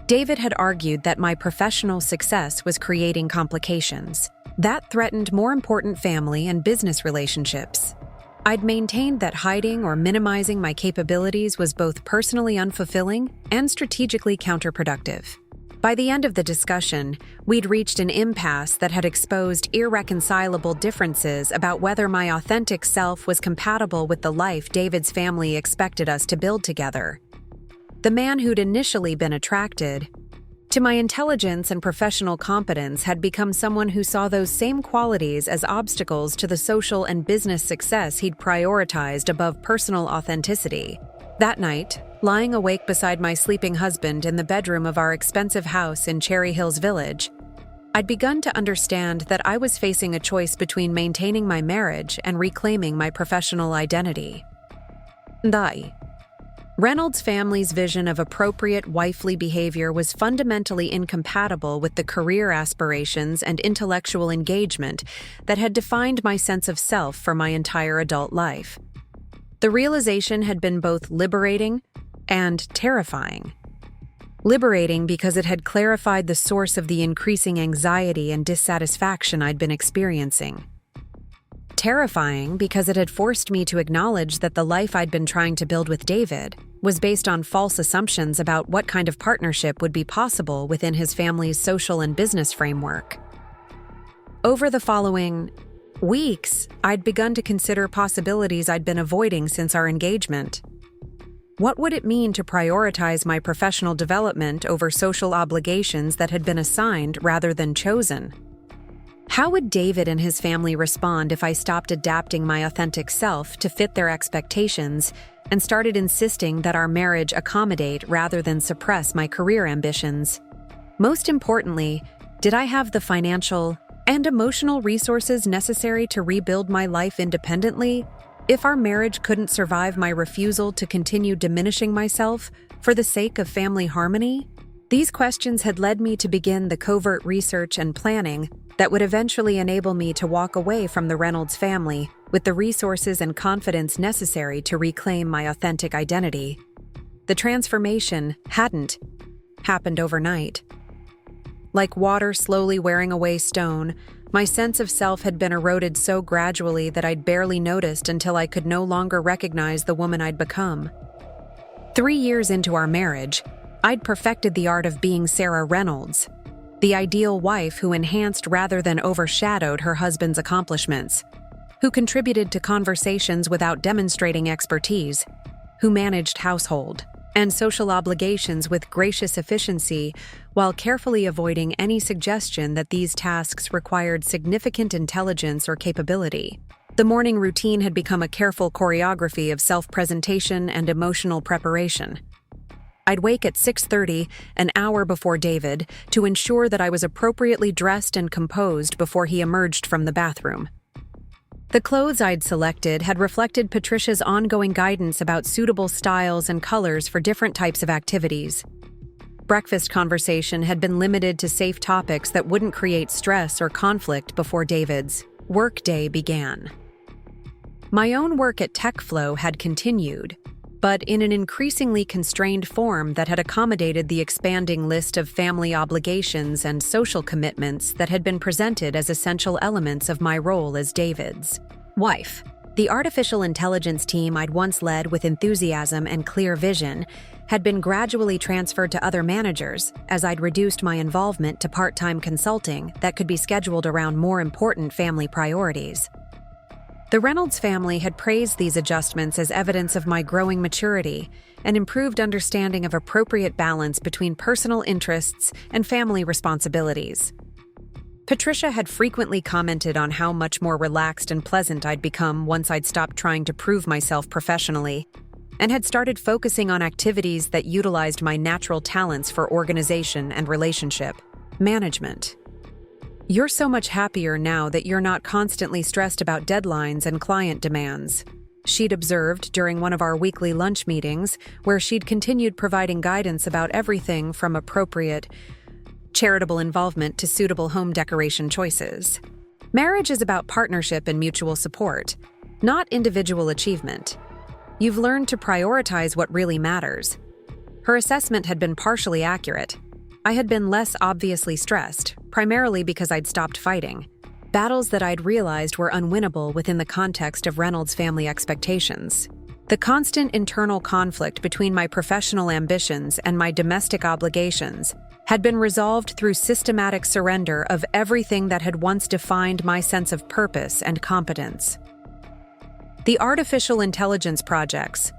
David had argued that my professional success was creating complications that threatened more important family and business relationships. I'd maintained that hiding or minimizing my capabilities was both personally unfulfilling and strategically counterproductive. By the end of the discussion, we'd reached an impasse that had exposed irreconcilable differences about whether my authentic self was compatible with the life David's family expected us to build together. The man who'd initially been attracted to my intelligence and professional competence had become someone who saw those same qualities as obstacles to the social and business success he'd prioritized above personal authenticity. That night, lying awake beside my sleeping husband in the bedroom of our expensive house in Cherry Hills Village, I'd begun to understand that I was facing a choice between maintaining my marriage and reclaiming my professional identity. Reynolds' family's vision of appropriate wifely behavior was fundamentally incompatible with the career aspirations and intellectual engagement that had defined my sense of self for my entire adult life. The realization had been both liberating and terrifying. Liberating because it had clarified the source of the increasing anxiety and dissatisfaction I'd been experiencing. Terrifying because it had forced me to acknowledge that the life I'd been trying to build with David was based on false assumptions about what kind of partnership would be possible within his family's social and business framework. Over the following weeks, I'd begun to consider possibilities I'd been avoiding since our engagement. What would it mean to prioritize my professional development over social obligations that had been assigned rather than chosen? How would David and his family respond if I stopped adapting my authentic self to fit their expectations and started insisting that our marriage accommodate rather than suppress my career ambitions? Most importantly, did I have the financial and emotional resources necessary to rebuild my life independently if our marriage couldn't survive my refusal to continue diminishing myself for the sake of family harmony? These questions had led me to begin the covert research and planning that would eventually enable me to walk away from the Reynolds family with the resources and confidence necessary to reclaim my authentic identity. The transformation hadn't happened overnight. Like water slowly wearing away stone, my sense of self had been eroded so gradually that I'd barely noticed until I could no longer recognize the woman I'd become. 3 years into our marriage, I'd perfected the art of being Sarah Reynolds, the ideal wife who enhanced rather than overshadowed her husband's accomplishments, who contributed to conversations without demonstrating expertise, who managed household and social obligations with gracious efficiency while carefully avoiding any suggestion that these tasks required significant intelligence or capability. The morning routine had become a careful choreography of self-presentation and emotional preparation. I'd wake at 6:30, an hour before David, to ensure that I was appropriately dressed and composed before he emerged from the bathroom. The clothes I'd selected had reflected Patricia's ongoing guidance about suitable styles and colors for different types of activities. Breakfast conversation had been limited to safe topics that wouldn't create stress or conflict before David's workday began. My own work at TechFlow had continued, but in an increasingly constrained form that had accommodated the expanding list of family obligations and social commitments that had been presented as essential elements of my role as David's wife. The artificial intelligence team I'd once led with enthusiasm and clear vision had been gradually transferred to other managers as I'd reduced my involvement to part-time consulting that could be scheduled around more important family priorities. The Reynolds family had praised these adjustments as evidence of my growing maturity and improved understanding of appropriate balance between personal interests and family responsibilities. Patricia had frequently commented on how much more relaxed and pleasant I'd become once I'd stopped trying to prove myself professionally, and had started focusing on activities that utilized my natural talents for organization and relationship management. "You're so much happier now that you're not constantly stressed about deadlines and client demands," she'd observed during one of our weekly lunch meetings, where she'd continued providing guidance about everything from appropriate charitable involvement to suitable home decoration choices. "Marriage is about partnership and mutual support, not individual achievement. You've learned to prioritize what really matters." Her assessment had been partially accurate. I had been less obviously stressed, primarily because I'd stopped fighting battles that I'd realized were unwinnable within the context of Reynolds family expectations. The constant internal conflict between my professional ambitions and my domestic obligations had been resolved through systematic surrender of everything that had once defined my sense of purpose and competence. The artificial intelligence projects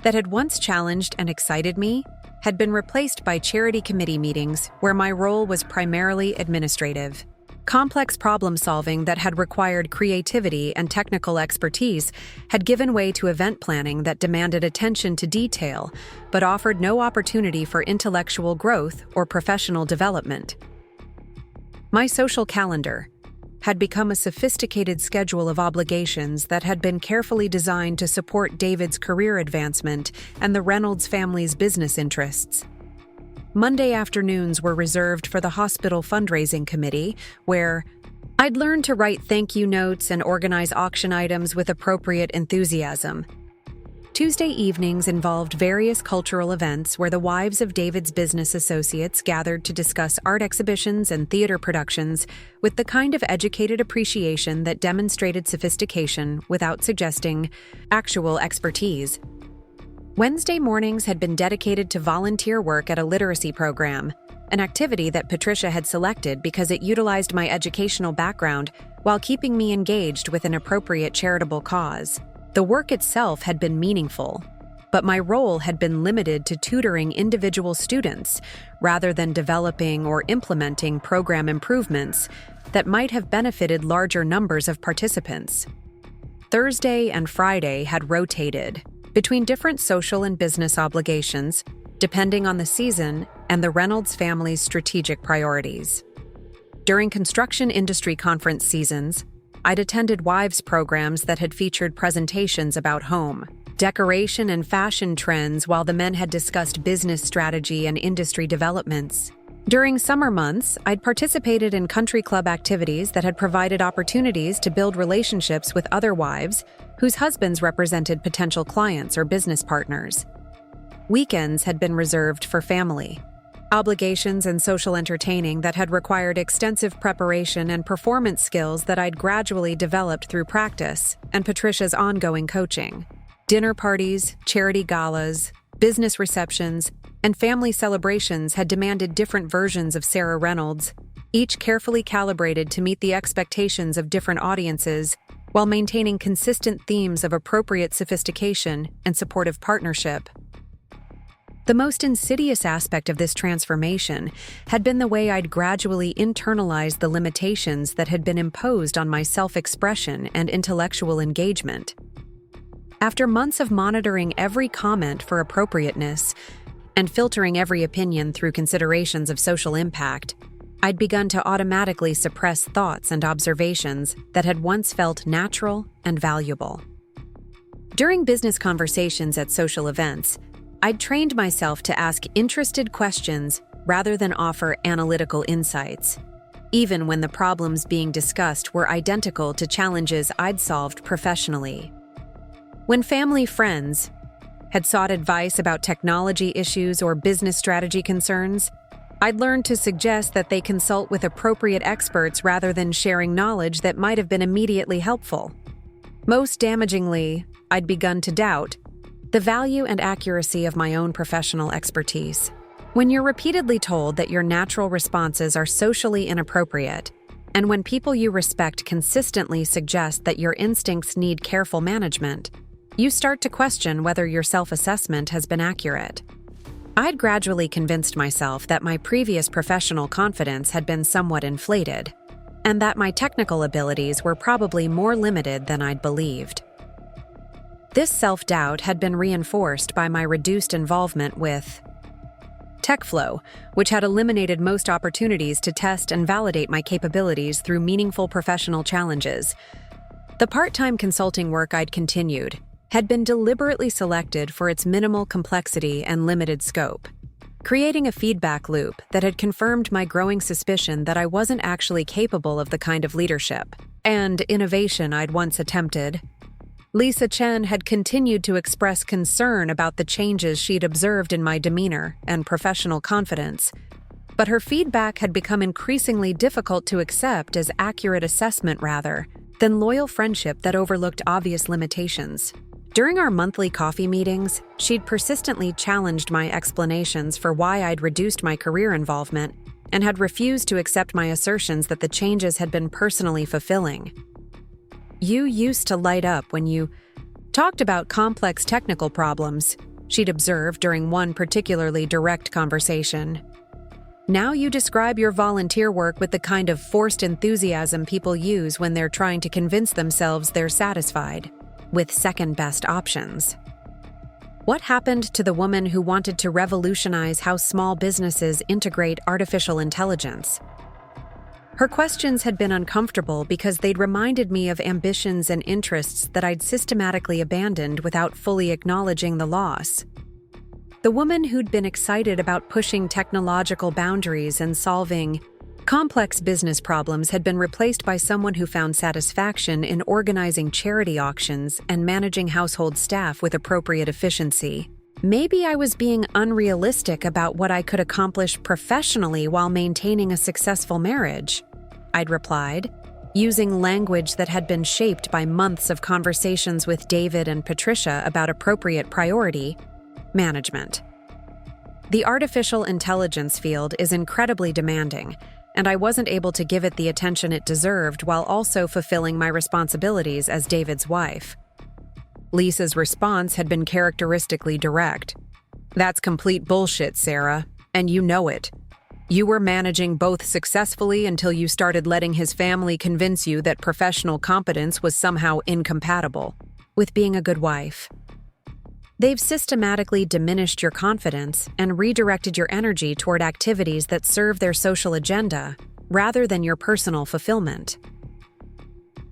that had once challenged and excited me had been replaced by charity committee meetings where my role was primarily administrative. Complex problem-solving that had required creativity and technical expertise had given way to event planning that demanded attention to detail but offered no opportunity for intellectual growth or professional development. My social calendar had become a sophisticated schedule of obligations that had been carefully designed to support David's career advancement and the Reynolds family's business interests. Monday afternoons were reserved for the hospital fundraising committee, where I'd learned to write thank you notes and organize auction items with appropriate enthusiasm. Tuesday evenings involved various cultural events where the wives of David's business associates gathered to discuss art exhibitions and theater productions with the kind of educated appreciation that demonstrated sophistication without suggesting actual expertise. Wednesday mornings had been dedicated to volunteer work at a literacy program, an activity that Patricia had selected because it utilized my educational background while keeping me engaged with an appropriate charitable cause. The work itself had been meaningful, but my role had been limited to tutoring individual students rather than developing or implementing program improvements that might have benefited larger numbers of participants. Thursday and Friday had rotated between different social and business obligations, depending on the season and the Reynolds family's strategic priorities. During construction industry conference seasons, I'd attended wives' programs that had featured presentations about home, decoration, and fashion trends while the men had discussed business strategy and industry developments. During summer months, I'd participated in country club activities that had provided opportunities to build relationships with other wives whose husbands represented potential clients or business partners. Weekends had been reserved for family, obligations and social entertaining that had required extensive preparation and performance skills that I'd gradually developed through practice and Patricia's ongoing coaching. Dinner parties, charity galas, business receptions, and family celebrations had demanded different versions of Sarah Reynolds, each carefully calibrated to meet the expectations of different audiences while maintaining consistent themes of appropriate sophistication and supportive partnership. The most insidious aspect of this transformation had been the way I'd gradually internalized the limitations that had been imposed on my self-expression and intellectual engagement. After months of monitoring every comment for appropriateness and filtering every opinion through considerations of social impact, I'd begun to automatically suppress thoughts and observations that had once felt natural and valuable. During business conversations at social events, I'd trained myself to ask interested questions rather than offer analytical insights, even when the problems being discussed were identical to challenges I'd solved professionally. When family friends had sought advice about technology issues or business strategy concerns, I'd learned to suggest that they consult with appropriate experts rather than sharing knowledge that might have been immediately helpful. Most damagingly, I'd begun to doubt the value and accuracy of my own professional expertise. When you're repeatedly told that your natural responses are socially inappropriate, and when people you respect consistently suggest that your instincts need careful management, you start to question whether your self-assessment has been accurate. I'd gradually convinced myself that my previous professional confidence had been somewhat inflated, and that my technical abilities were probably more limited than I'd believed. This self-doubt had been reinforced by my reduced involvement with TechFlow, which had eliminated most opportunities to test and validate my capabilities through meaningful professional challenges. The part-time consulting work I'd continued had been deliberately selected for its minimal complexity and limited scope, creating a feedback loop that had confirmed my growing suspicion that I wasn't actually capable of the kind of leadership and innovation I'd once attempted. Lisa Chen had continued to express concern about the changes she'd observed in my demeanor and professional confidence, but her feedback had become increasingly difficult to accept as accurate assessment rather than loyal friendship that overlooked obvious limitations. During our monthly coffee meetings, she'd persistently challenged my explanations for why I'd reduced my career involvement and had refused to accept my assertions that the changes had been personally fulfilling. "You used to light up when you talked about complex technical problems," she'd observed during one particularly direct conversation. "Now you describe your volunteer work with the kind of forced enthusiasm people use when they're trying to convince themselves they're satisfied with second-best options." What happened to the woman who wanted to revolutionize how small businesses integrate artificial intelligence? Her questions had been uncomfortable because they'd reminded me of ambitions and interests that I'd systematically abandoned without fully acknowledging the loss. The woman who'd been excited about pushing technological boundaries and solving complex business problems had been replaced by someone who found satisfaction in organizing charity auctions and managing household staff with appropriate efficiency. Maybe I was being unrealistic about what I could accomplish professionally while maintaining a successful marriage, I'd replied, using language that had been shaped by months of conversations with David and Patricia about appropriate priority management. The artificial intelligence field is incredibly demanding, and I wasn't able to give it the attention it deserved while also fulfilling my responsibilities as David's wife. Lisa's response had been characteristically direct. "That's complete bullshit, Sarah, and you know it. You were managing both successfully until you started letting his family convince you that professional competence was somehow incompatible with being a good wife. They've systematically diminished your confidence and redirected your energy toward activities that serve their social agenda rather than your personal fulfillment."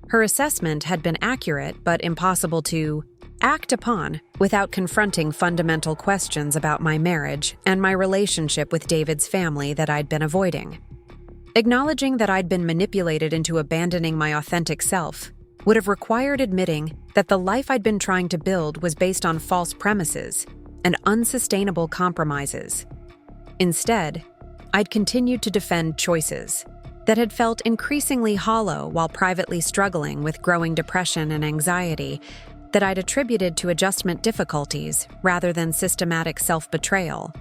Her assessment had been accurate but impossible to act upon without confronting fundamental questions about my marriage and my relationship with David's family that I'd been avoiding. Acknowledging that I'd been manipulated into abandoning my authentic self would have required admitting that the life I'd been trying to build was based on false premises and unsustainable compromises. Instead, I'd continued to defend choices that had felt increasingly hollow while privately struggling with growing depression and anxiety that I'd attributed to adjustment difficulties rather than systematic self-betrayal.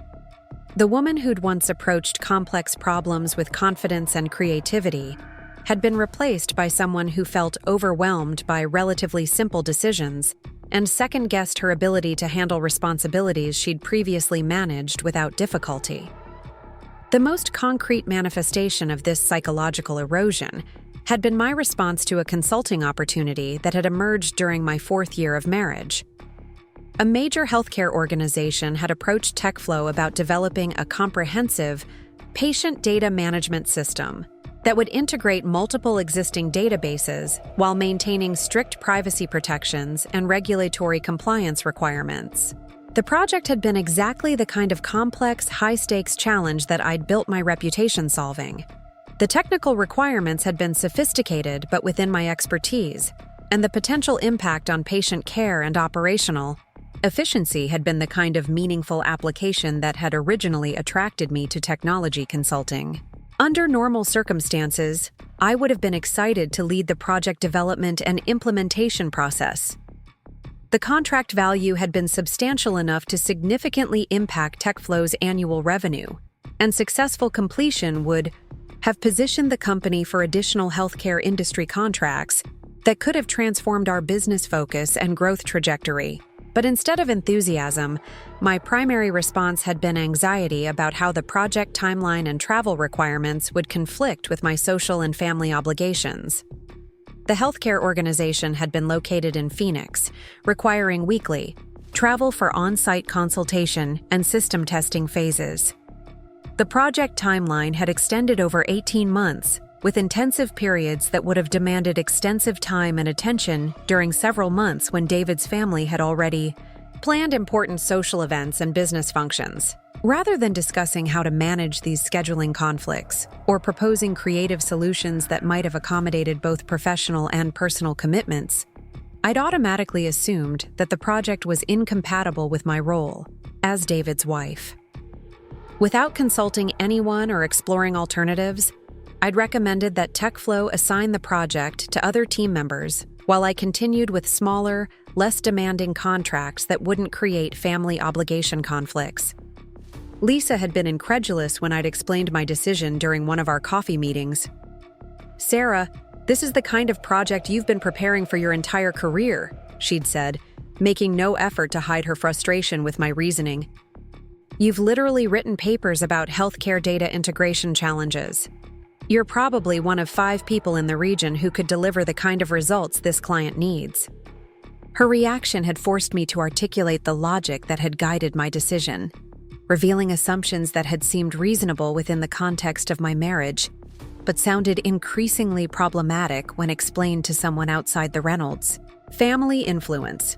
The woman who'd once approached complex problems with confidence and creativity had been replaced by someone who felt overwhelmed by relatively simple decisions and second-guessed her ability to handle responsibilities she'd previously managed without difficulty. The most concrete manifestation of this psychological erosion had been my response to a consulting opportunity that had emerged during my 4th year of marriage. A major healthcare organization had approached TechFlow about developing a comprehensive patient data management system that would integrate multiple existing databases while maintaining strict privacy protections and regulatory compliance requirements. The project had been exactly the kind of complex, high-stakes challenge that I'd built my reputation solving. The technical requirements had been sophisticated but within my expertise, and the potential impact on patient care and operational efficiency had been the kind of meaningful application that had originally attracted me to technology consulting. Under normal circumstances, I would have been excited to lead the project development and implementation process. The contract value had been substantial enough to significantly impact TechFlow's annual revenue, and successful completion would have positioned the company for additional healthcare industry contracts that could have transformed our business focus and growth trajectory. But instead of enthusiasm, my primary response had been anxiety about how the project timeline and travel requirements would conflict with my social and family obligations. The healthcare organization had been located in Phoenix, requiring weekly travel for on-site consultation and system testing phases. The project timeline had extended over 18 months, with intensive periods that would have demanded extensive time and attention during several months when David's family had already planned important social events and business functions. Rather than discussing how to manage these scheduling conflicts or proposing creative solutions that might have accommodated both professional and personal commitments, I'd automatically assumed that the project was incompatible with my role as David's wife. Without consulting anyone or exploring alternatives, I'd recommended that TechFlow assign the project to other team members while I continued with smaller, less demanding contracts that wouldn't create family obligation conflicts. Lisa had been incredulous when I'd explained my decision during one of our coffee meetings. "Sarah, this is the kind of project you've been preparing for your entire career," she'd said, making no effort to hide her frustration with my reasoning. "You've literally written papers about healthcare data integration challenges. You're probably one of 5 people in the region who could deliver the kind of results this client needs." Her reaction had forced me to articulate the logic that had guided my decision, revealing assumptions that had seemed reasonable within the context of my marriage, but sounded increasingly problematic when explained to someone outside the Reynolds. Family influence.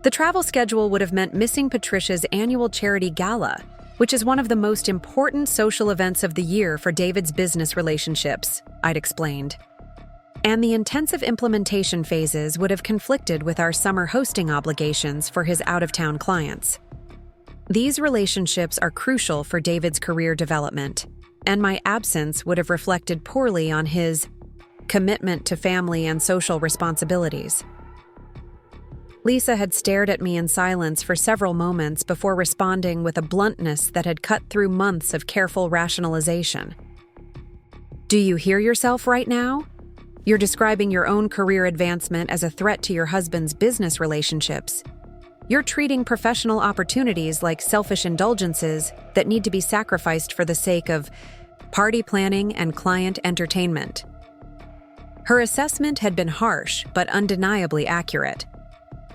The travel schedule would have meant missing Patricia's annual charity gala, which is one of the most important social events of the year for David's business relationships, I'd explained. And the intensive implementation phases would have conflicted with our summer hosting obligations for his out-of-town clients. These relationships are crucial for David's career development, and my absence would have reflected poorly on his commitment to family and social responsibilities. Lisa had stared at me in silence for several moments before responding with a bluntness that had cut through months of careful rationalization. "Do you hear yourself right now? You're describing your own career advancement as a threat to your husband's business relationships. You're treating professional opportunities like selfish indulgences that need to be sacrificed for the sake of party planning and client entertainment." Her assessment had been harsh but undeniably accurate.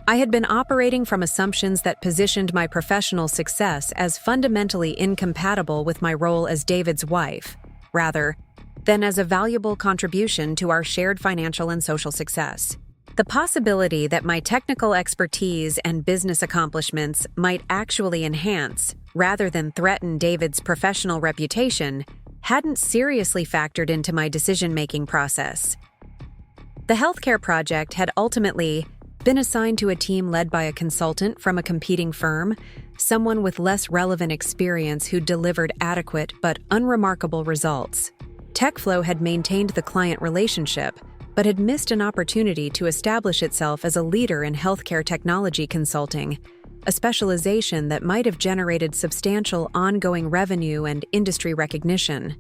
I had been operating from assumptions that positioned my professional success as fundamentally incompatible with my role as David's wife, rather than as a valuable contribution to our shared financial and social success. The possibility that my technical expertise and business accomplishments might actually enhance, rather than threaten, David's professional reputation hadn't seriously factored into my decision-making process. The healthcare project had ultimately been assigned to a team led by a consultant from a competing firm, someone with less relevant experience who delivered adequate but unremarkable results. TechFlow had maintained the client relationship, but had missed an opportunity to establish itself as a leader in healthcare technology consulting, a specialization that might have generated substantial ongoing revenue and industry recognition.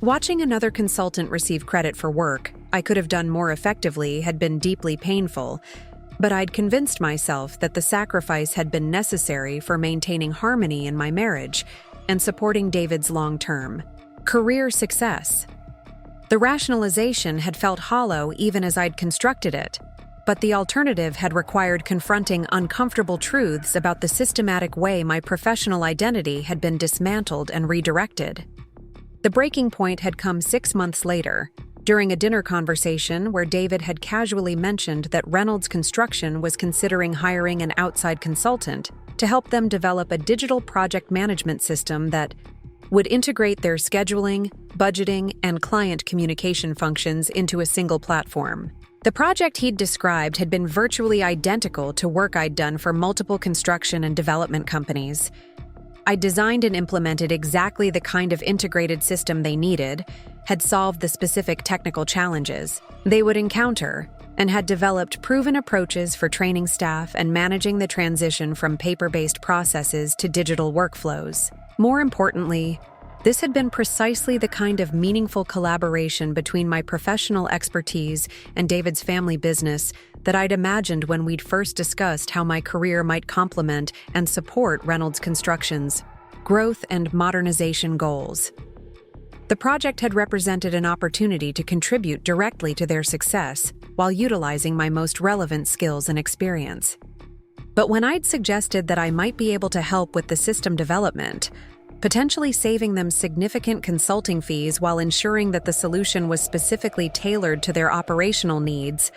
Watching another consultant receive credit for work I could have done more effectively had been deeply painful, but I'd convinced myself that the sacrifice had been necessary for maintaining harmony in my marriage and supporting David's long-term career success. The rationalization had felt hollow even as I'd constructed it, but the alternative had required confronting uncomfortable truths about the systematic way my professional identity had been dismantled and redirected. The breaking point had come 6 months later, during a dinner conversation where David had casually mentioned that Reynolds Construction was considering hiring an outside consultant to help them develop a digital project management system that would integrate their scheduling, budgeting, and client communication functions into a single platform. The project he'd described had been virtually identical to work I'd done for multiple construction and development companies. I designed and implemented exactly the kind of integrated system they needed, had solved the specific technical challenges they would encounter, and had developed proven approaches for training staff and managing the transition from paper-based processes to digital workflows. More importantly, this had been precisely the kind of meaningful collaboration between my professional expertise and David's family business that I'd imagined when we'd first discussed how my career might complement and support Reynolds Construction's growth and modernization goals. The project had represented an opportunity to contribute directly to their success while utilizing my most relevant skills and experience. But when I'd suggested that I might be able to help with the system development, potentially saving them significant consulting fees while ensuring that the solution was specifically tailored to their operational needs,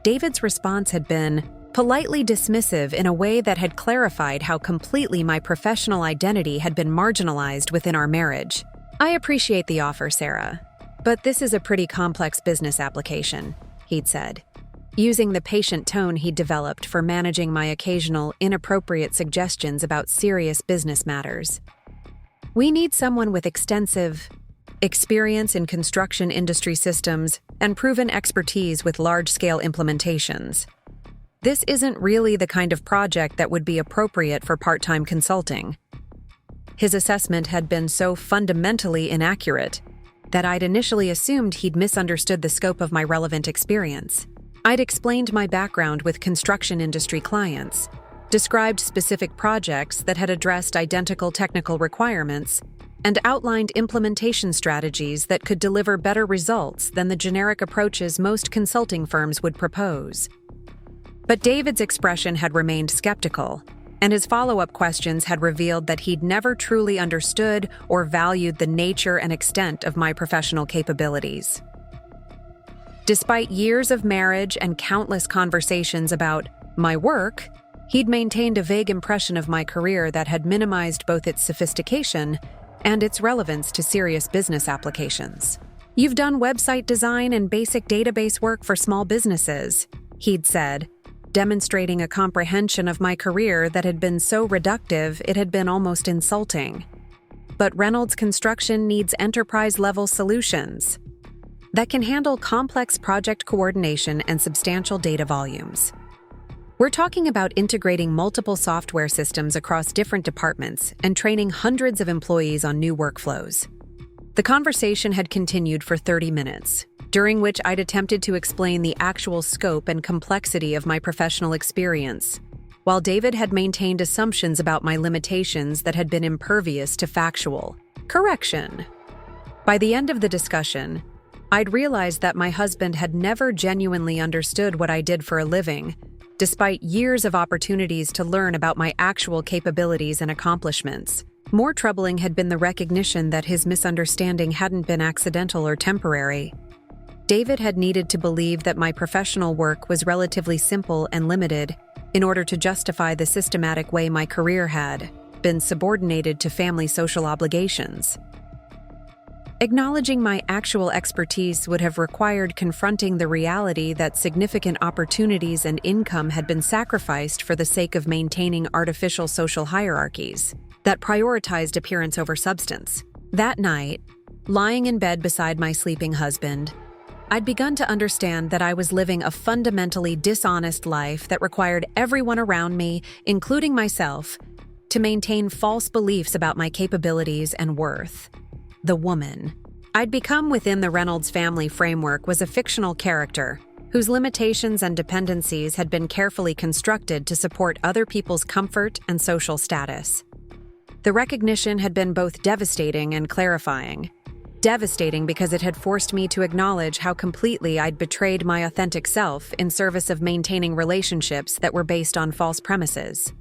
David's response had been politely dismissive in a way that had clarified how completely my professional identity had been marginalized within our marriage. "I appreciate the offer, Sarah, but this is a pretty complex business application," he'd said, using the patient tone he'd developed for managing my occasional inappropriate suggestions about serious business matters. "We need someone with extensive experience in construction industry systems and proven expertise with large-scale implementations. This isn't really the kind of project that would be appropriate for part-time consulting." His assessment had been so fundamentally inaccurate that I'd initially assumed he'd misunderstood the scope of my relevant experience. I'd explained my background with construction industry clients, described specific projects that had addressed identical technical requirements, and outlined implementation strategies that could deliver better results than the generic approaches most consulting firms would propose. But David's expression had remained skeptical, and his follow-up questions had revealed that he'd never truly understood or valued the nature and extent of my professional capabilities. Despite years of marriage and countless conversations about my work, he'd maintained a vague impression of my career that had minimized both its sophistication and its relevance to serious business applications. "You've done website design and basic database work for small businesses," he'd said, demonstrating a comprehension of my career that had been so reductive it had been almost insulting. "But Reynolds Construction needs enterprise-level solutions that can handle complex project coordination and substantial data volumes. We're talking about integrating multiple software systems across different departments and training hundreds of employees on new workflows." The conversation had continued for 30 minutes, during which I'd attempted to explain the actual scope and complexity of my professional experience, while David had maintained assumptions about my limitations that had been impervious to factual correction. By the end of the discussion, I'd realized that my husband had never genuinely understood what I did for a living, despite years of opportunities to learn about my actual capabilities and accomplishments. More troubling had been the recognition that his misunderstanding hadn't been accidental or temporary. David had needed to believe that my professional work was relatively simple and limited in order to justify the systematic way my career had been subordinated to family social obligations. Acknowledging my actual expertise would have required confronting the reality that significant opportunities and income had been sacrificed for the sake of maintaining artificial social hierarchies that prioritized appearance over substance. That night, lying in bed beside my sleeping husband, I'd begun to understand that I was living a fundamentally dishonest life that required everyone around me, including myself, to maintain false beliefs about my capabilities and worth. The woman I'd become within the Reynolds family framework was a fictional character whose limitations and dependencies had been carefully constructed to support other people's comfort and social status. The recognition had been both devastating and clarifying. Devastating because it had forced me to acknowledge how completely I'd betrayed my authentic self in service of maintaining relationships that were based on false premises.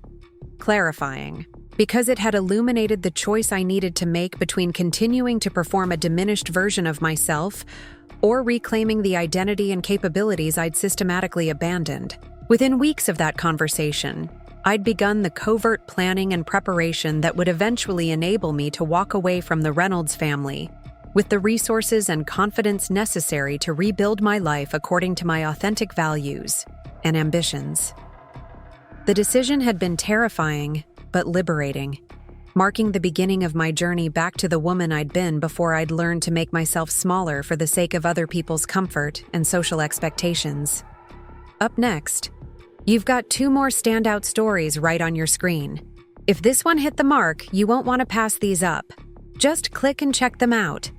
Clarifying because it had illuminated the choice I needed to make between continuing to perform a diminished version of myself or reclaiming the identity and capabilities I'd systematically abandoned. Within weeks of that conversation, I'd begun the covert planning and preparation that would eventually enable me to walk away from the Reynolds family with the resources and confidence necessary to rebuild my life according to my authentic values and ambitions. The decision had been terrifying, but liberating, marking the beginning of my journey back to the woman I'd been before I'd learned to make myself smaller for the sake of other people's comfort and social expectations. Up next, you've got 2 more standout stories right on your screen. If this one hit the mark, you won't want to pass these up. Just click and check them out.